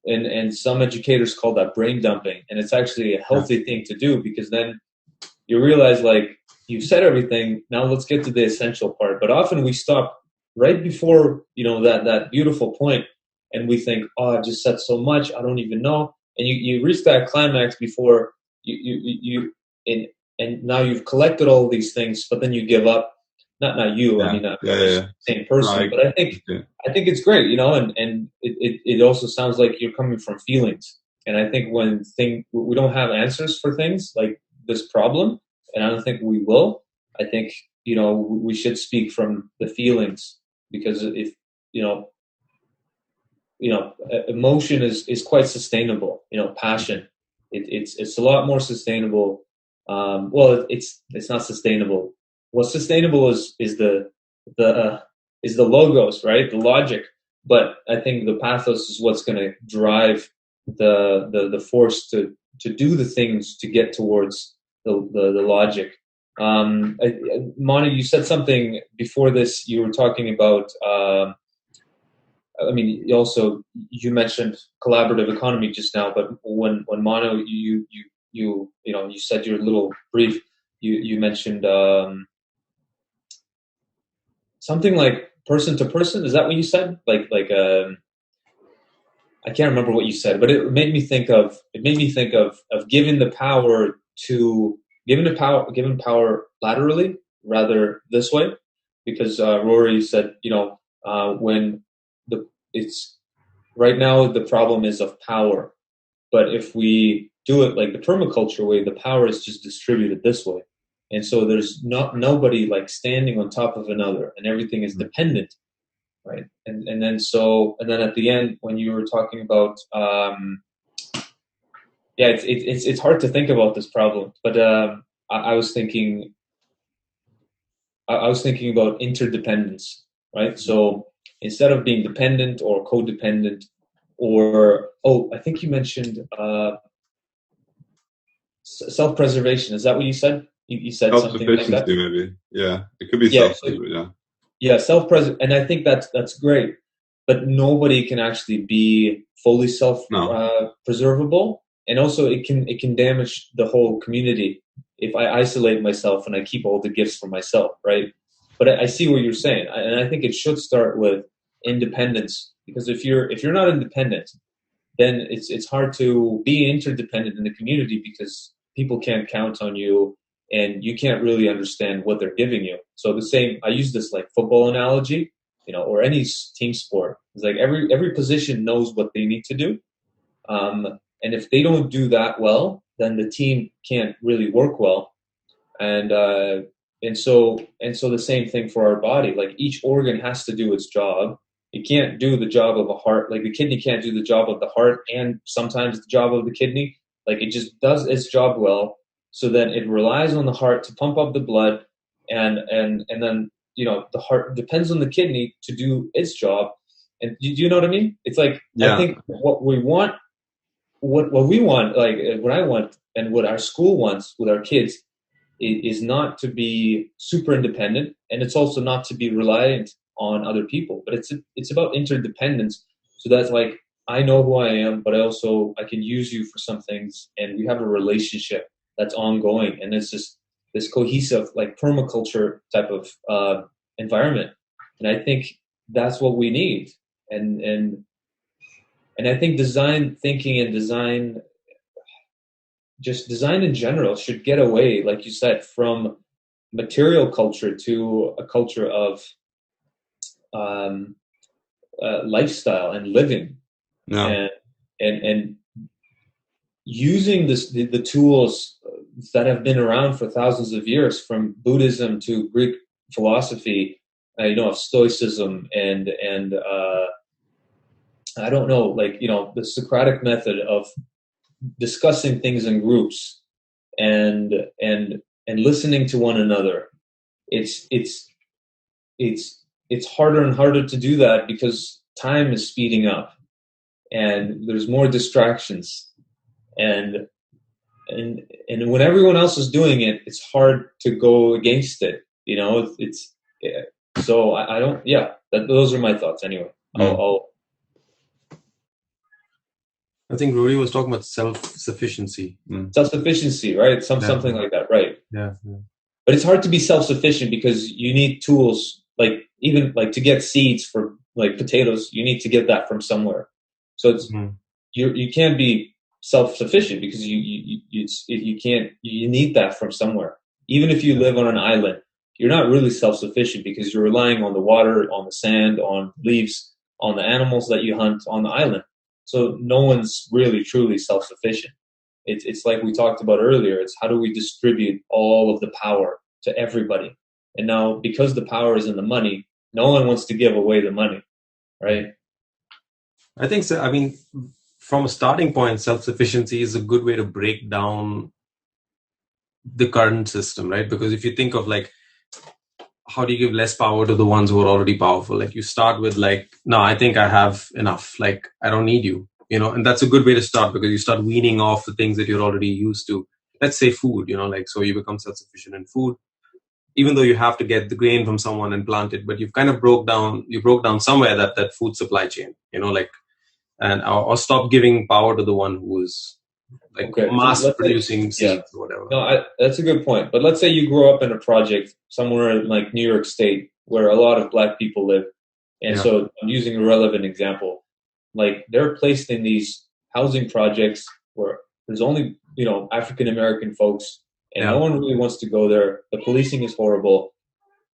And some educators call that brain dumping, and it's actually a healthy thing to do, because then you realize like you've said everything. Now let's get to the essential part. But often we stop right before that beautiful point, and we think, oh, I just said so much, I don't even know. And you reach that climax before and now you've collected all these things, but then you give up. Not you. I mean, same person. But I think it's great, and it also sounds like you're coming from feelings. And I think when we don't have answers for things like this problem, and I don't think we will. I think we should speak from the feelings, because if emotion is quite sustainable. Passion, it's a lot more sustainable. Well, it's not sustainable. What's sustainable is the logos, right? The logic. But I think the pathos is what's going to drive the force to do the things to get towards the logic. Manu, you said something before this. You were talking about. You mentioned collaborative economy just now, but when Manu, you said your little brief. You mentioned something like person to person. Is that what you said? I can't remember what you said, but it made me think of giving power laterally rather this way, because Rory said when it's right now the problem is of power, but if we do it like the permaculture way, the power is just distributed this way. And so there's nobody like standing on top of another, and everything is dependent, right? And then at the end, when you were talking about, it's hard to think about this problem, but I was thinking about interdependence, right? So instead of being dependent or codependent, or I think you mentioned self-preservation. Is that what you said? You said something like that. Maybe. Yeah, it could be self-preservation. Yeah, self-preservation, and I think that's great. But nobody can actually be fully self-preservable, and also it can damage the whole community if I isolate myself and I keep all the gifts for myself, right? But I see what you're saying, and I think it should start with independence, because if you're not independent, then it's hard to be interdependent in the community, because people can't count on you, and you can't really understand what they're giving you. So I use this like football analogy, or any team sport. It's like every position knows what they need to do, and if they don't do that well, then the team can't really work well. And so the same thing for our body. Like each organ has to do its job. It can't do the job of a heart. Like the kidney can't do the job of the heart and sometimes the job of the kidney. Like it just does its job well. So then it relies on the heart to pump up the blood, and then the heart depends on the kidney to do its job. And do you know what I mean? It's like I think what we want, what we want, like what I want, and what our school wants with our kids is not to be super independent, and it's also not to be reliant on other people. But it's about interdependence. So that's like I know who I am, but I can use you for some things, and we have a relationship that's ongoing, and it's just this cohesive, like permaculture type of environment. And I think that's what we need. And I think design thinking and design in general should get away, like you said, from material culture to a culture of lifestyle and living, and using the tools that have been around for thousands of years, from Buddhism to Greek philosophy, of Stoicism and I don't know, like the Socratic method of discussing things in groups and listening to one another. It's harder and harder to do that because time is speeding up and there's more distractions, and when everyone else is doing it, it's hard to go against it. So I don't. Yeah, those are my thoughts anyway. I think Rory was talking about self-sufficiency. Self-sufficiency, right? Something like that, right? Yeah. But it's hard to be self-sufficient because you need tools, like even like to get seeds for like potatoes, you need to get that from somewhere. So it's you can't be self-sufficient because you need that from somewhere. Even if you live on an island, you're not really self-sufficient because you're relying on the water, on the sand, on leaves, on the animals that you hunt on the island. So no one's really truly self-sufficient. It's like we talked about earlier. It's how do we distribute all of the power to everybody? And now, because the power is in the money, no one wants to give away the money, right? I think so. I mean, from a starting point, self-sufficiency is a good way to break down the current system, right? Because if you think of like, how do you give less power to the ones who are already powerful? Like you start with like, no, I think I have enough. Like I don't need you, and that's a good way to start because you start weaning off the things that you're already used to. Let's say food, like so you become self-sufficient in food, even though you have to get the grain from someone and plant it, but you've kind of broke down somewhere that food supply chain, or stop giving power to the one who is like mass producing seeds or whatever. No, that's a good point. But let's say you grow up in a project somewhere in like New York State where a lot of Black people live. And so I'm using a relevant example. Like they're placed in these housing projects where there's only, African American folks, and no one really wants to go there. The policing is horrible.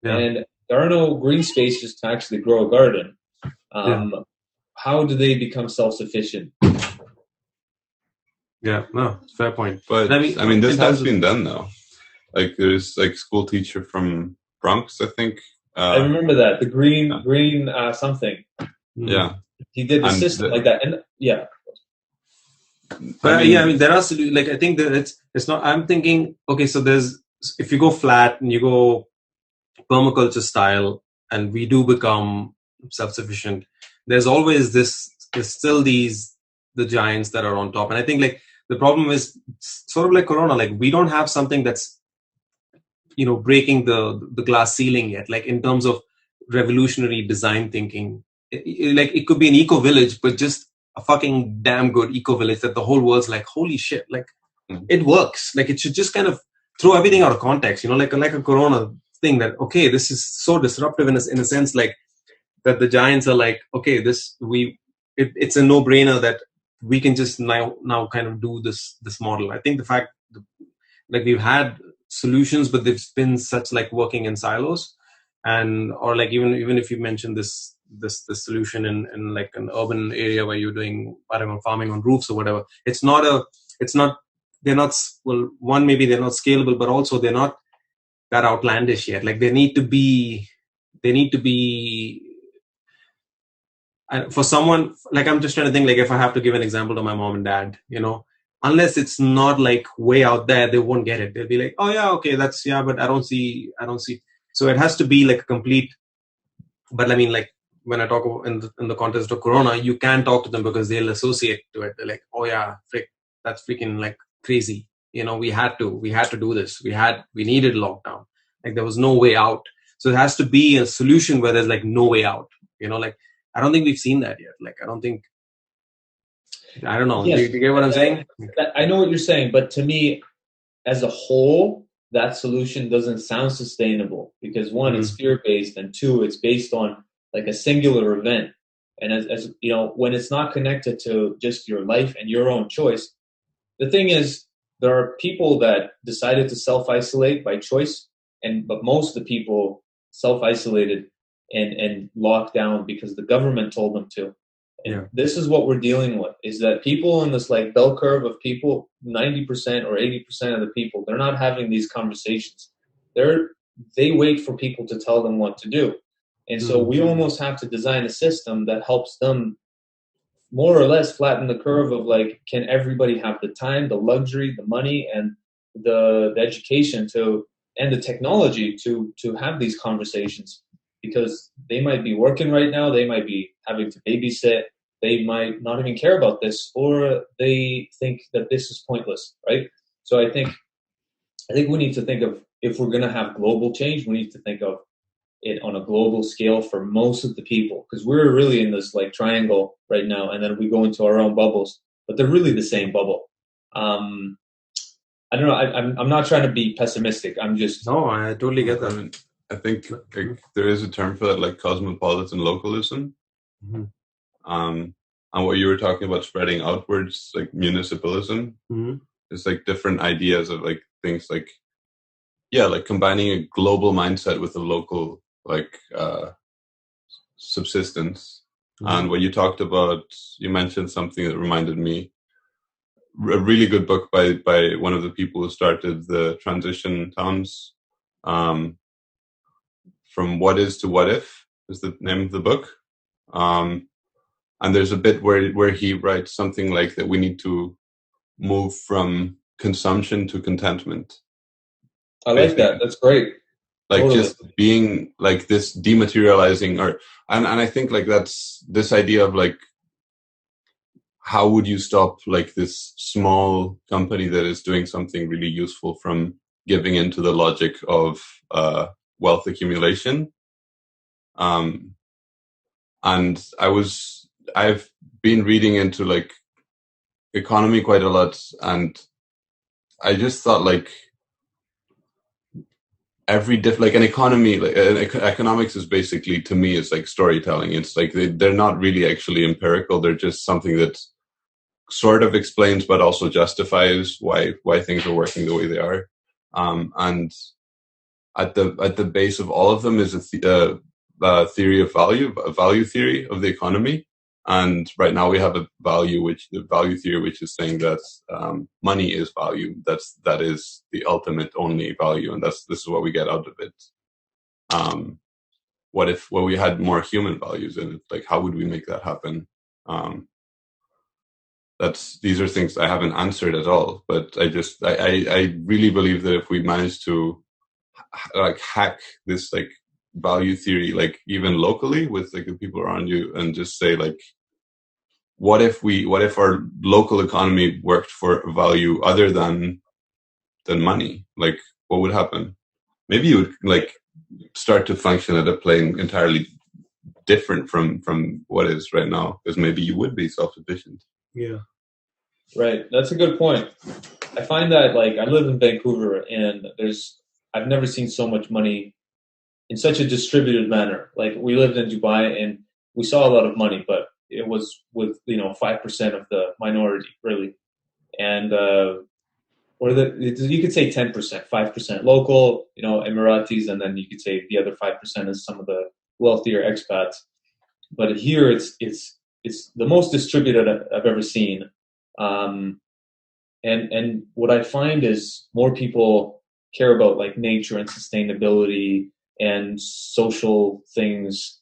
And there are no green spaces to actually grow a garden. How do they become self-sufficient? Yeah, no, fair point. But I mean this has been done though. Like there's like school teacher from Bronx, I think. I remember that, the green something. Yeah, he did the system like that, and But I mean, there are like I think that it's not. I'm thinking, okay, so if you go flat and you go permaculture style, and we do become self-sufficient, there's always there's still the giants that are on top, and I think like the problem is sort of like Corona, like we don't have something that's breaking the glass ceiling yet, like in terms of revolutionary design thinking. Like it could be an eco village, but just a fucking damn good eco village that the whole world's like, holy shit, like it works. Like it should just kind of throw everything out of context, like a Corona thing that, okay, this is so disruptive in a sense, like that the giants are like, okay, it's a no-brainer that we can just now kind of do this model. I think the fact like we've had solutions, but they've been such like working in silos, or like even if you mentioned this solution in like an urban area where you're doing, I don't know, farming on roofs or whatever, they're not, well, one, maybe they're not scalable, but also they're not that outlandish yet. Like they need to be for someone, like I'm just trying to think, like if I have to give an example to my mom and dad, unless it's not like way out there, they won't get it. They'll be like, oh yeah, okay, that's, yeah, but I don't see. So it has to be like a complete, but I mean, like when I talk about in the context of Corona, you can talk to them because they'll associate to it. They're like, oh yeah, frick, that's freaking like crazy. We had to do this. We needed lockdown. Like there was no way out. So it has to be a solution where there's like no way out. Like I don't think we've seen that yet. Like I don't know. Yes. Do you get what I'm saying? I know what you're saying, but to me, as a whole, that solution doesn't sound sustainable because one, it's fear-based, and two, it's based on like a singular event. And as you know, when it's not connected to just your life and your own choice, the thing is, there are people that decided to self-isolate by choice, but most of the people self-isolated and locked down because the government told them to. And this is what we're dealing with, is that people in this like bell curve of people, 90% or 80% of the people, they're not having these conversations. They wait for people to tell them what to do. And so we almost have to design a system that helps them more or less flatten the curve of like, can everybody have the time, the luxury, the money, and the education and the technology to have these conversations? Because they might be working right now, they might be having to babysit, they might not even care about this, or they think that this is pointless, right? So I think we need to think of, if we're going to have global change, we need to think of it on a global scale for most of the people, because we're really in this like triangle right now, and then we go into our own bubbles, but they're really the same bubble. I don't know. I'm not trying to be pessimistic. I'm just I totally get that. I think like, there is a term for that, like cosmopolitan localism. And what you were talking about, spreading outwards, like municipalism, it's like different ideas of like things like, like combining a global mindset with a local like subsistence. And when you talked about, you mentioned something that reminded me, a really good book by one of the people who started the Transition Towns. From What Is to What If is the name of the book. And there's a bit where he writes something like that we need to move from consumption to contentment. I like that. That's great. Like totally. Just being like this dematerializing, and I think like that's this idea of like, how would you stop like this small company that is doing something really useful from giving into the logic of wealth accumulation? And I've been reading into like economy quite a lot, and I just thought like like an economy, like economics is basically, to me, it's like storytelling. It's like they're not really actually empirical. They're just something that sort of explains but also justifies why things are working the way they are. And at the base of all of them is a theory of value, a value theory of the economy. And right now we have the value theory, which is saying that money is value. That is the ultimate only value, and this is what we get out of it. What if we had more human values in it? Like, how would we make that happen? These are things I haven't answered at all, but I really believe that if we manage to like hack this like value theory, like even locally with like the people around you, and just say like, what if our local economy worked for a value other than money? Like, what would happen? Maybe you would like start to function at a plane entirely different from what is right now, because maybe you would be self-sufficient. Yeah. Right. That's a good point. I find that like I live in Vancouver, and I've never seen so much money in such a distributed manner. Like we lived in Dubai and we saw a lot of money, but it was with 5% of the minority really, and you could say 10%, 5% local, Emiratis, and then you could say the other 5% is some of the wealthier expats. But here it's the most distributed I've ever seen. And what I find is more people care about like nature and sustainability and social things,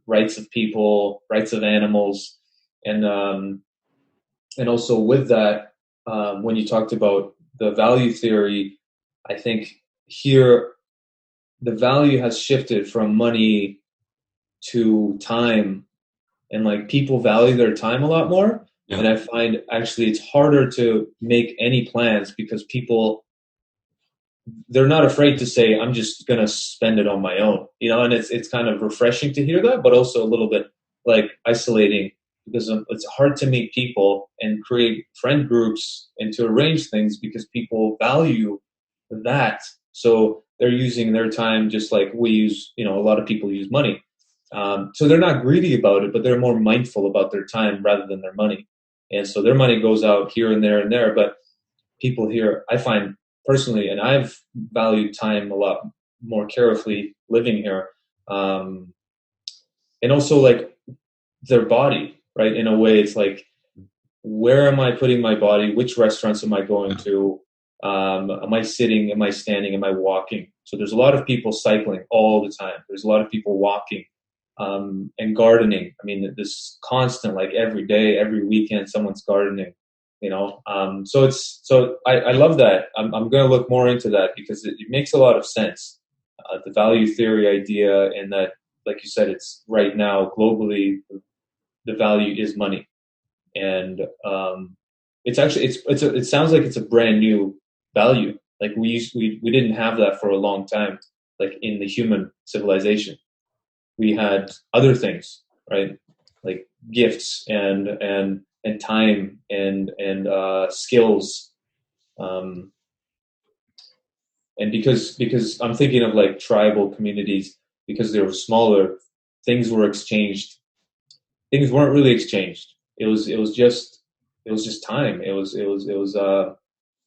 rights of people, rights of animals, and also with that, when you talked about the value theory, I think here the value has shifted from money to time, and like people value their time a lot more. Yeah. And I find actually it's harder to make any plans because people, they're not afraid to say, I'm just going to spend it on my own, you know, and it's kind of refreshing to hear that, but also a little bit like isolating because it's hard to meet people and create friend groups and to arrange things because people value that. So they're using their time just like we use, you know, a lot of people use money. So they're not greedy about it, but they're more mindful about their time rather than their money. And so their money goes out here and there and there, but people here, I find personally, and I've valued time a lot more carefully living here. And also like their body, right? In a way, it's like, where am I putting my body? Which restaurants am I going to? Am I sitting? Am I standing? Am I walking? So there's a lot of people cycling all the time. There's a lot of people walking and gardening. I mean, this constant, like every day, every weekend, someone's gardening. You know, so I love that. I'm going to look more into that because it makes a lot of sense. The value theory idea, and that, like you said, it's right now globally, the value is money, and it's actually it sounds like it's a brand new value. Like we didn't have that for a long time. Like in the human civilization, we had other things, right? Like gifts and time and skills, and because I'm thinking of like tribal communities, because they were smaller, things were exchanged. Things weren't really exchanged. It was just time. It was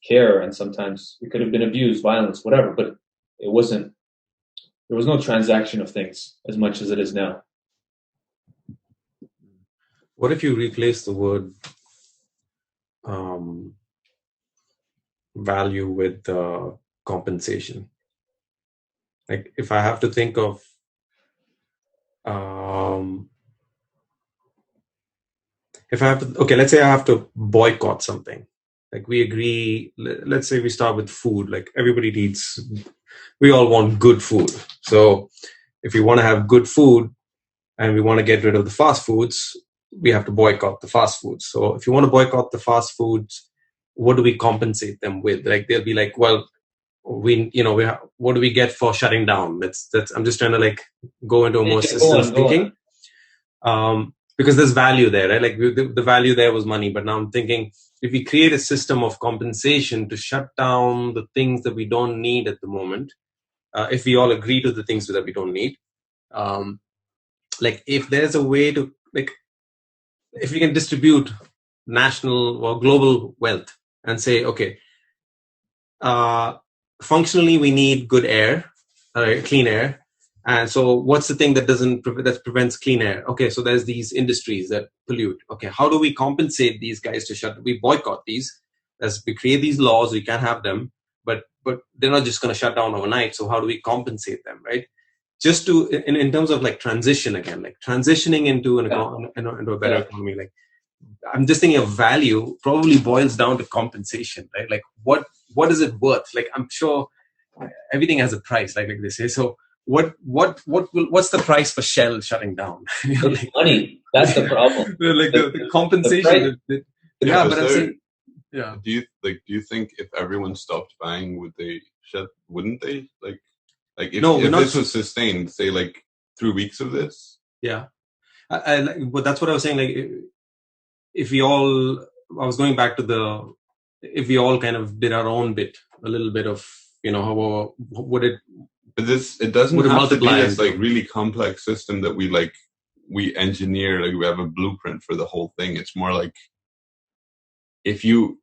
care, and sometimes it could have been abuse, violence, whatever. But it wasn't. There was no transaction of things as much as it is now. What if you replace the word value with compensation? Like if I have to think of let's say I have to boycott something. Like we agree, let's say we start with food. Like everybody needs, we all want good food. So if we want to have good food and we want to get rid of the fast foods, we have to boycott the fast foods. So if you want to boycott the fast foods, what do we compensate them with? Like they'll be like, well, what do we get for shutting down? That's I'm just trying to like go into a more systems thinking. Because there's value there, right? Like the value there was money, but now I'm thinking if we create a system of compensation to shut down the things that we don't need at the moment, if we all agree to the things that we don't need, like if there's a way to, like, if we can distribute national or global wealth and say, okay, functionally we need good air, clean air. And so what's the thing that prevents clean air? Okay, so there's these industries that pollute. Okay, how do we compensate these guys we boycott these? As we create these laws, we can't have them, but they're not just going to shut down overnight. So how do we compensate them, right? Just to, in terms of like transition again, like transitioning into into a better economy. Like I'm just thinking of value probably boils down to compensation, right? Like what is it worth? Like I'm sure everything has a price, like they say. So what's the price for Shell shutting down? Like, money. That's the problem. Like the compensation. But I'm saying, yeah. Do you think if everyone stopped buying, would they shut? Wouldn't they? Like if this was sustained, say like 3 weeks of this. Yeah, but that's what I was saying. Like if we all, I was going back to if we all kind of did our own bit, a little bit of, how would it. But it doesn't have to be this like really complex system that we engineer, like we have a blueprint for the whole thing. It's more like if you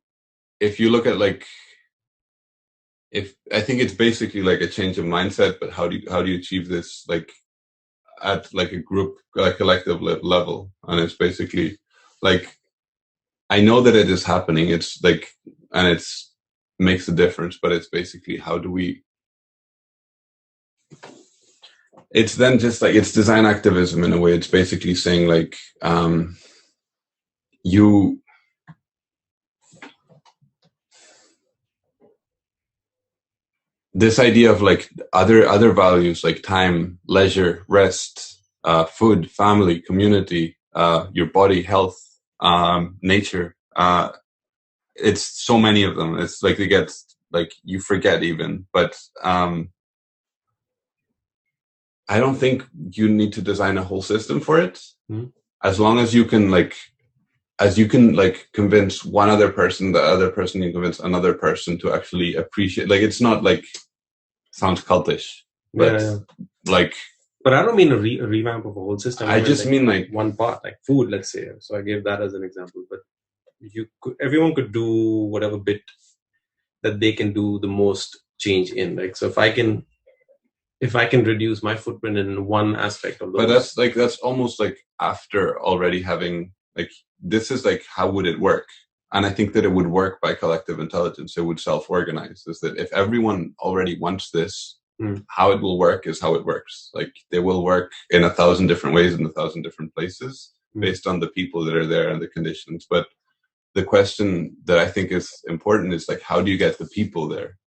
look at I think it's basically like a change of mindset, but how do you achieve this like at like a group, like collective level? And it's basically like, I know that it is happening. It's like, and it's makes a difference, but it's basically how do we. It's then just like, it's design activism in a way. It's basically saying like, this idea of like other values like time, leisure, rest, food, family, community, your body, health, nature. It's so many of them. It's like it gets like you forget even. But I don't think you need to design a whole system for it. Mm. As long as you can convince one other person, the other person can convince another person to actually appreciate. Like it's not like sounds cultish, but like. But I don't mean a revamp of a whole system. I just mean like one part, like food, let's say. So I gave that as an example. But everyone could do whatever bit that they can do the most change in. Like, so if I can reduce my footprint in one aspect of those. But that's almost like after already having like, this is like, how would it work? And I think that it would work by collective intelligence. It would self-organize. Is that if everyone already wants this, how it will work is how it works. Like they will work in 1,000 different ways in 1,000 different places based on the people that are there and the conditions. But the question that I think is important is like, how do you get the people there?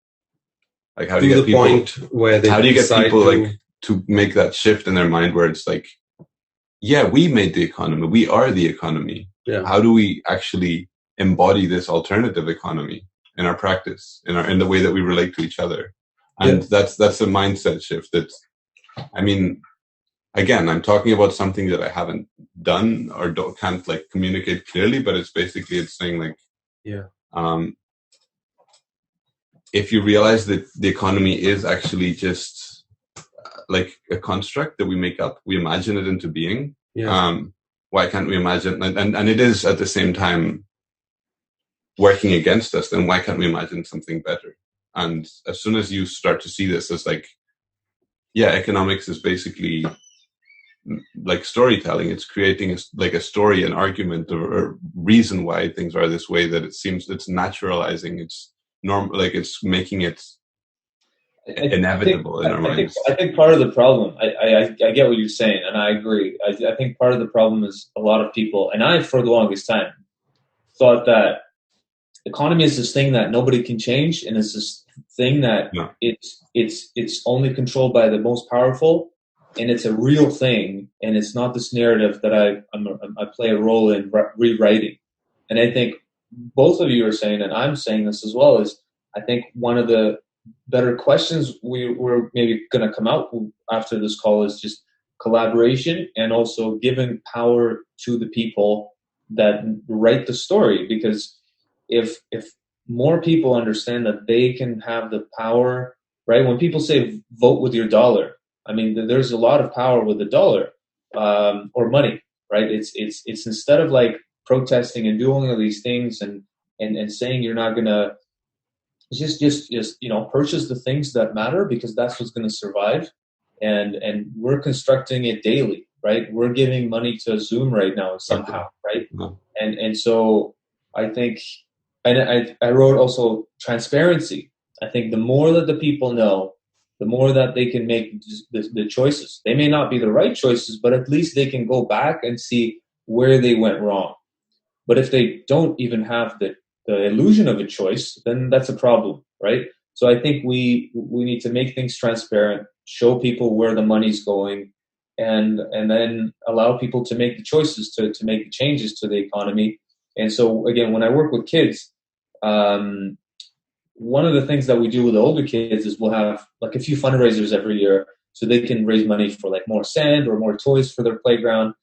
Like, how do you get people? Point where they how do you get people to make that shift in their mind where it's like, yeah, we made the economy. We are the economy. Yeah. How do we actually embody this alternative economy in our practice, in the way that we relate to each other? And that's a mindset shift. I mean, again, I'm talking about something that I haven't done or can't like communicate clearly, but it's saying like, if you realize that the economy is actually just like a construct that we make up, we imagine it into being. Why can't we imagine? And it is at the same time working against us. Then why can't we imagine something better? And as soon as you start to see this as like, economics is basically like storytelling. It's creating a story, an argument, or a reason why things are this way. That it seems it's naturalizing. It's normal, like it's making it inevitable in our minds. I think part of the problem, I get what you're saying, and I agree. I think part of the problem is a lot of people, and I for the longest time thought that economy is this thing that nobody can change, and it's this thing that it's only controlled by the most powerful, and it's a real thing, and it's not this narrative that I play a role in rewriting. And I think both of you are saying, and I'm saying this as well, is I think one of the better questions we're maybe going to come out after this call is just collaboration and also giving power to the people that write the story. Because if more people understand that they can have the power, right? When people say vote with your dollar, I mean, there's a lot of power with the dollar or money, right? It's instead of like protesting and doing all these things and saying you're not gonna just purchase the things that matter because that's what's gonna survive. And we're constructing it daily, right? We're giving money to Zoom right now somehow, right? And so I think, and I wrote also transparency. I think the more that the people know, the more that they can make the choices. They may not be the right choices, but at least they can go back and see where they went wrong. But if they don't even have the illusion of a choice, then that's a problem, right? So I think we need to make things transparent, show people where the money's going, and then allow people to make the choices to make the changes to the economy. And so again, when I work with kids, one of the things that we do with the older kids is we'll have like a few fundraisers every year so they can raise money for like more sand or more toys for their playground.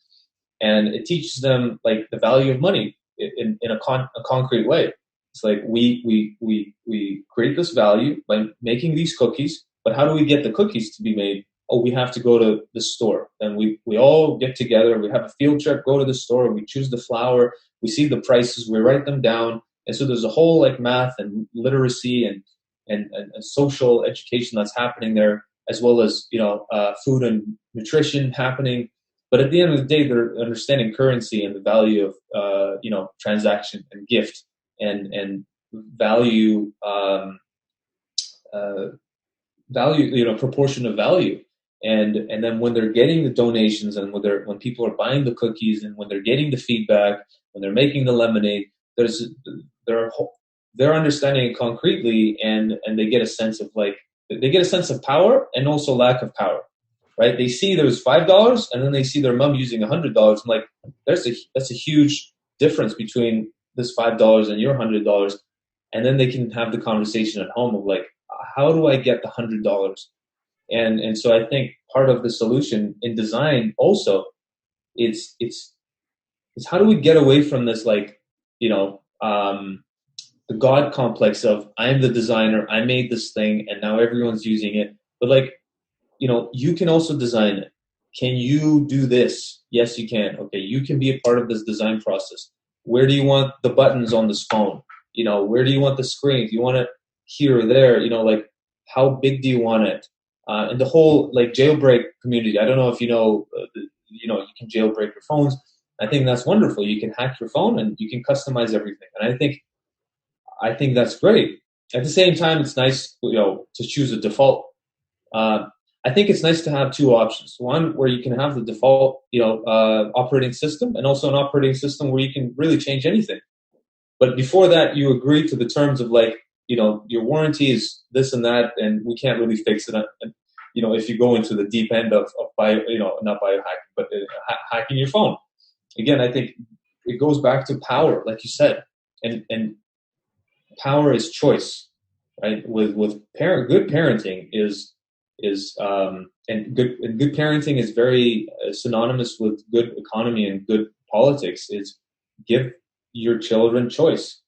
And it teaches them like the value of money in a concrete way. It's like we create this value by making these cookies, but how do we get the cookies to be made? Oh, we have to go to the store. And we all get together, we have a field trip, go to the store, we choose the flour, we see the prices, we write them down. And so there's a whole like math and literacy and social education that's happening there, as well as food and nutrition happening. But at the end of the day, they're understanding currency and the value of transaction and gift and value proportion of value. And then when they're getting the donations and when people are buying the cookies and when they're getting the feedback, when they're making the lemonade, they're understanding it concretely and they get a sense of like they get a sense of power and also lack of power, right? They see there's $5 and then they see their mom using $100. I'm like, that's a huge difference between this $5 and your $100. And then they can have the conversation at home of like, how do I get the $100? And so I think part of the solution in design also, it's how do we get away from this, like, the God complex of I'm the designer, I made this thing, and now everyone's using it. But like, you can also design it. Can you do this? Yes, you can. Okay, you can be a part of this design process. Where do you want the buttons on this phone? Where do you want the screen? Do you want it here or there? Like, how big do you want it? And the whole like jailbreak community. I don't know if you can jailbreak your phones. I think that's wonderful. You can hack your phone and you can customize everything. And I think that's great. At the same time, it's nice, to choose a default. I think it's nice to have two options. One where you can have the default, operating system, and also an operating system where you can really change anything. But before that, you agree to the terms of like, your warranty is this and that, and we can't really fix it. And, if you go into the deep end of not biohacking, but hacking your phone. Again, I think it goes back to power, like you said, and power is choice, right? With good parenting is good parenting is very synonymous with good economy and good politics. Is give your children choice,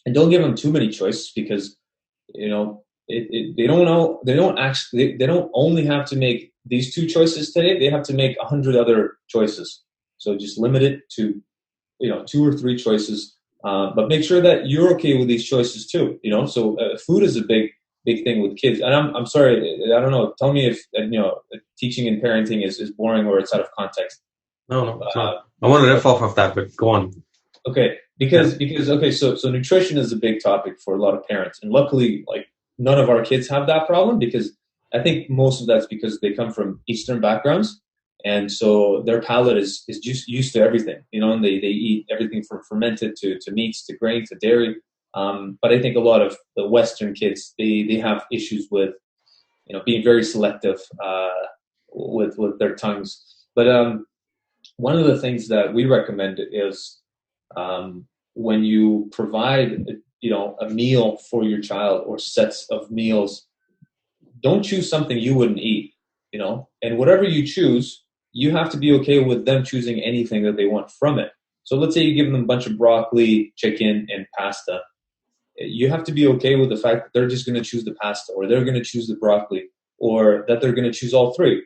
and don't give them too many choices because they don't know, they don't only have to make these two choices today. They have to make 100 other choices. So just limit it to 2 or 3 choices, but make sure that you're okay with these choices too. So food is a big thing with kids. And I'm sorry, I don't know. Tell me if teaching and parenting is boring or it's out of context. No, it's not. I want to riff off of that, but go on. Okay, because so nutrition is a big topic for a lot of parents, and luckily, like, none of our kids have that problem, because I think most of that's because they come from Eastern backgrounds, and so their palate is just used to everything, and they eat everything from fermented to meats to grain to dairy. But I think a lot of the Western kids they have issues with being very selective with their tongues. But one of the things that we recommend is when you provide a meal for your child or sets of meals, don't choose something you wouldn't eat, and whatever you choose, you have to be okay with them choosing anything that they want from it. So let's say you give them a bunch of broccoli, chicken, and pasta. You have to be okay with the fact that they're just going to choose the pasta, or they're going to choose the broccoli, or that they're going to choose all three.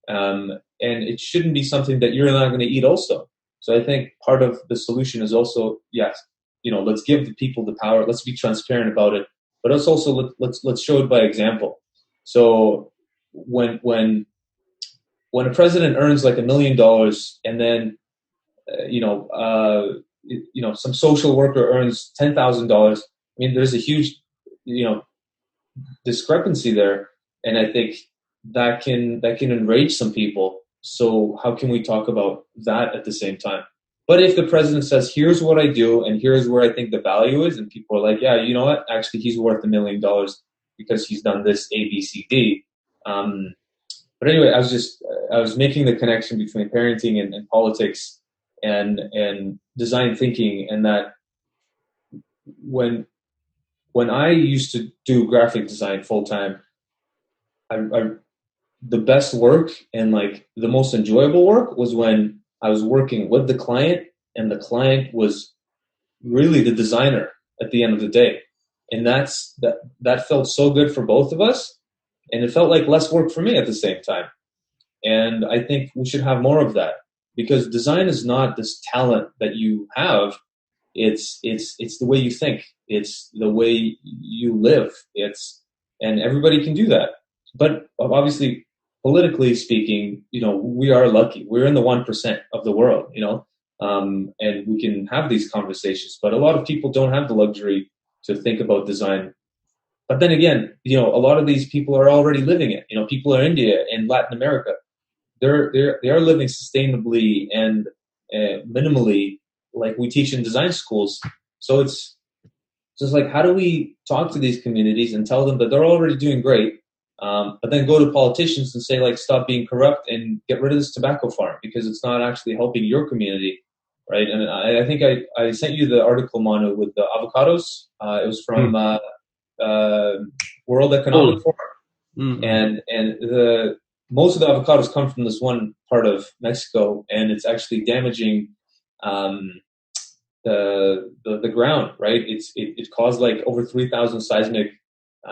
And it shouldn't be something that you're not going to eat also. So I think part of the solution is also, yes, let's give the people the power. Let's be transparent about it, but let's also let's show it by example. So when a president earns like $1 million, and then some social worker earns $10,000, I mean, there's a huge discrepancy there, and I think that can enrage some people. So how can we talk about that at the same time? But if the president says, here's what I do and here's where I think the value is, and people are like, yeah, you know what, actually he's worth $1 million because he's done this A, B, C, D. But anyway, I was making the connection between parenting and politics and design thinking, and that when I used to do graphic design full time, the best work and like the most enjoyable work was when I was working with the client, and the client was really the designer at the end of the day. And that felt so good for both of us, and it felt like less work for me at the same time. And I think we should have more of that, because design is not this talent that you have. It's the way you think. It's the way you live. And everybody can do that. But obviously, politically speaking, we are lucky. We're in the 1% of the world, and we can have these conversations. But a lot of people don't have the luxury to think about design. But then again, a lot of these people are already living it. People in India and Latin America, they are living sustainably and minimally, like we teach in design schools. So it's just like, how do we talk to these communities and tell them that they're already doing great? but then go to politicians and say, like, stop being corrupt and get rid of this tobacco farm because it's not actually helping your community, right? And I think I sent you the article, Manu, with the avocados. It was from World Economic Forum, and the most of the avocados come from this one part of Mexico, and it's actually damaging the ground, right? It caused like over 3,000 seismic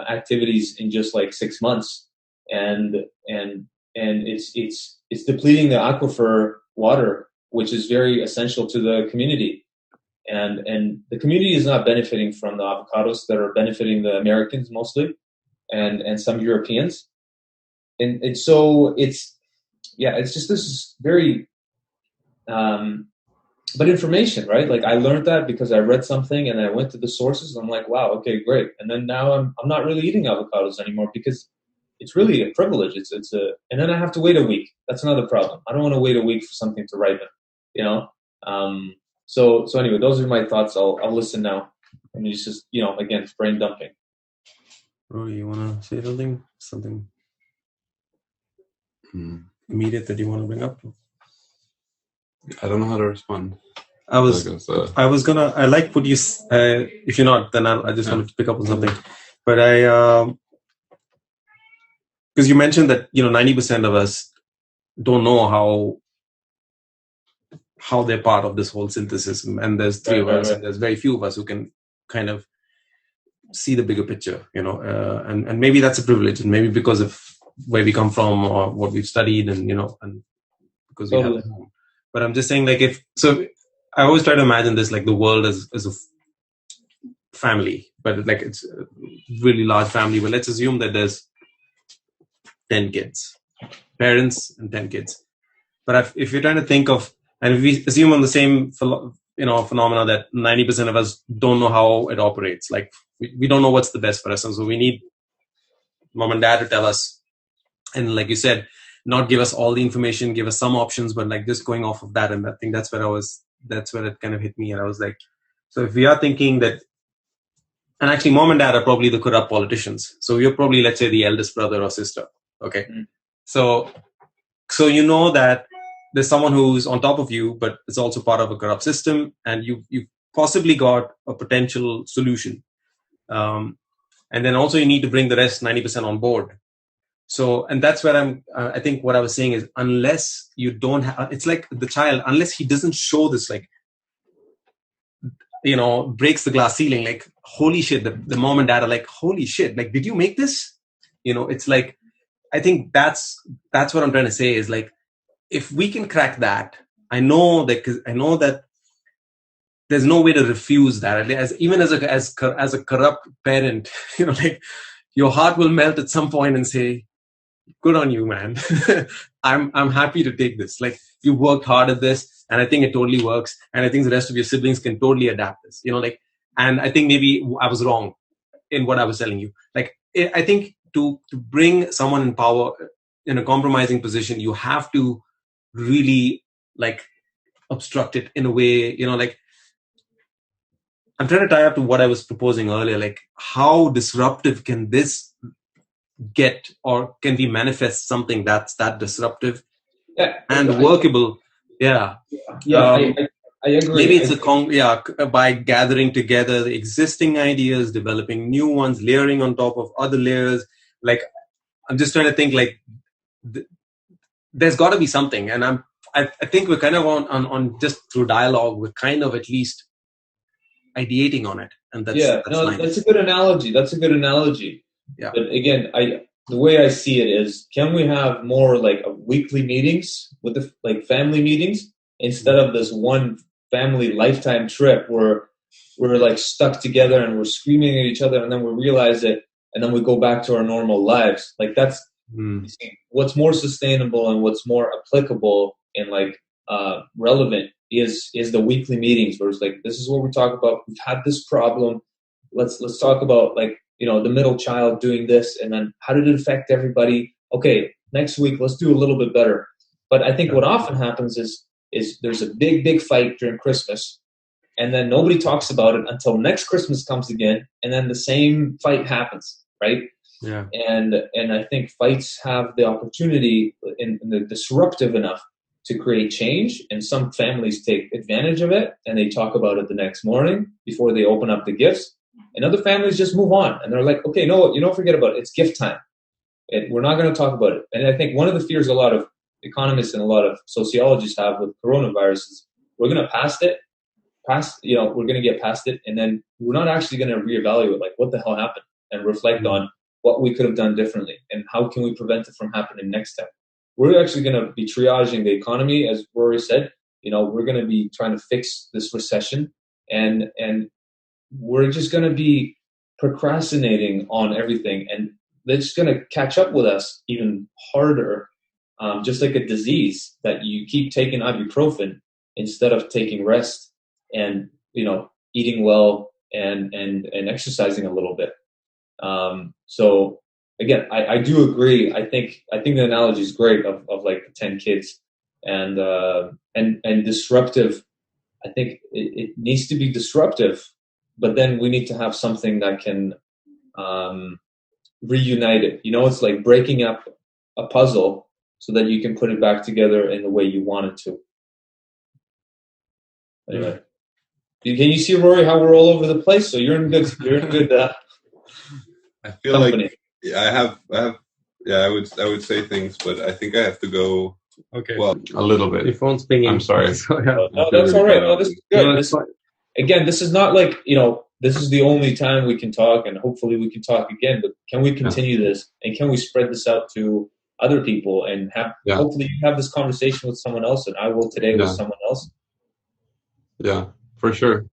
activities in just like 6 months, and it's depleting the aquifer water, which is very essential to the community, and the community is not benefiting from the avocados that are benefiting the Americans mostly, and some Europeans, and so it's just this is very but information, right? Like I learned that because I read something and I went to the sources and I'm like, wow, okay, great. And then now I'm not really eating avocados anymore because it's really a privilege. And then I have to wait a week. That's another problem. I don't want to wait a week for something to ripen, you know? So anyway, those are my thoughts. I'll listen now. I mean, it's just, again, it's brain dumping. Rory, you want to say something immediate that you want to bring up? I don't know how to respond. I like what you, if you're not, then I just wanted to pick up on something. But because you mentioned that, 90% of us don't know how they're part of this whole synthesis. And there's three of us, and there's very few of us who can kind of see the bigger picture, and maybe that's a privilege, and maybe because of where we come from or what we've studied, and, and because we have it home. But I'm just saying, like, I always try to imagine this, like the world as a family, but like it's a really large family. But let's assume that there's 10 kids, parents and 10 kids. But if you're trying to think of, and if we assume on the same, phenomena that 90% of us don't know how it operates, like we don't know what's the best for us. And so we need mom and dad to tell us. And like you said, not give us all the information, give us some options, but like just going off of that. And I think that's where it kind of hit me. And I was like, so if we are thinking that, and actually mom and dad are probably the corrupt politicians. So you're probably, let's say, the eldest brother or sister. Okay. So that there's someone who's on top of you, but it's also part of a corrupt system. And you've possibly got a potential solution. And then also you need to bring the rest 90% on board. So, and that's where I think what I was saying is, unless you don't have, it's like the child, unless he doesn't show this, like, breaks the glass ceiling, like, holy shit, the mom and dad are like, holy shit, like, did you make this? It's like, I think that's what I'm trying to say is, like, if we can crack that, I know that there's no way to refuse that. Even as a corrupt parent, like, your heart will melt at some point and say, good on you, man. I'm happy to take this. Like, you worked hard at this, and I think it totally works. And I think the rest of your siblings can totally adapt this. And I think maybe I was wrong in what I was telling you. Like, I think to bring someone in power in a compromising position, you have to really, like, obstruct it in a way. Like, I'm trying to tie up to what I was proposing earlier. Like, how disruptive can this get, or can we manifest something that's that disruptive and workable? I agree. Maybe it's by gathering together the existing ideas, developing new ones, layering on top of other layers. Like, I'm just trying to think, like, there's got to be something, and I think we're kind of on just through dialogue, we're kind of at least ideating on it, and that's a good analogy. Yeah. But again, the way I see it is, can we have more like weekly meetings with the family meetings instead of this one family lifetime trip where we're like stuck together and we're screaming at each other, and then we realize it, and then we go back to our normal lives. Like, that's what's more sustainable and what's more applicable and like relevant is the weekly meetings where it's like, this is what we talk about. We've had this problem. Let's talk about, like, the middle child doing this, and then how did it affect everybody? Okay, next week, let's do a little bit better. But I think what often happens is there's a big fight during Christmas, and then nobody talks about it until next Christmas comes again, and then the same fight happens, right? Yeah. And I think fights have the opportunity and they're disruptive enough to create change. And some families take advantage of it and they talk about it the next morning before they open up the gifts. And other families just move on and they're like, okay, no, you don't forget about it. It's gift time. We're not going to talk about it. And I think one of the fears a lot of economists and a lot of sociologists have with coronavirus is we're going to we're going to get past it. And then we're not actually going to reevaluate like what the hell happened and reflect on what we could have done differently and how can we prevent it from happening next time. We're actually going to be triaging the economy, as Rory said. We're going to be trying to fix this recession, and we're just going to be procrastinating on everything, and it's going to catch up with us even harder, just like a disease that you keep taking ibuprofen instead of taking rest and eating well and exercising a little bit. So again, I do agree. I think the analogy is great of like 10 kids and disruptive. I think it needs to be disruptive, but then we need to have something that can reunite it. It's like breaking up a puzzle so that you can put it back together in the way you want it to. Anyway, can you see, Rory, how we're all over the place? So you're in good. I feel company. like I would say things, but I think I have to go. Okay. Well, a little bit. Your phone's pinging. I'm sorry. So, yeah. No, that's all right. No, this is good. No, that's fine. Again, this is not like, this is the only time we can talk, and hopefully we can talk again, but can we continue this, and can we spread this out to other people, and hopefully you have this conversation with someone else, and I will today with someone else. Yeah, for sure.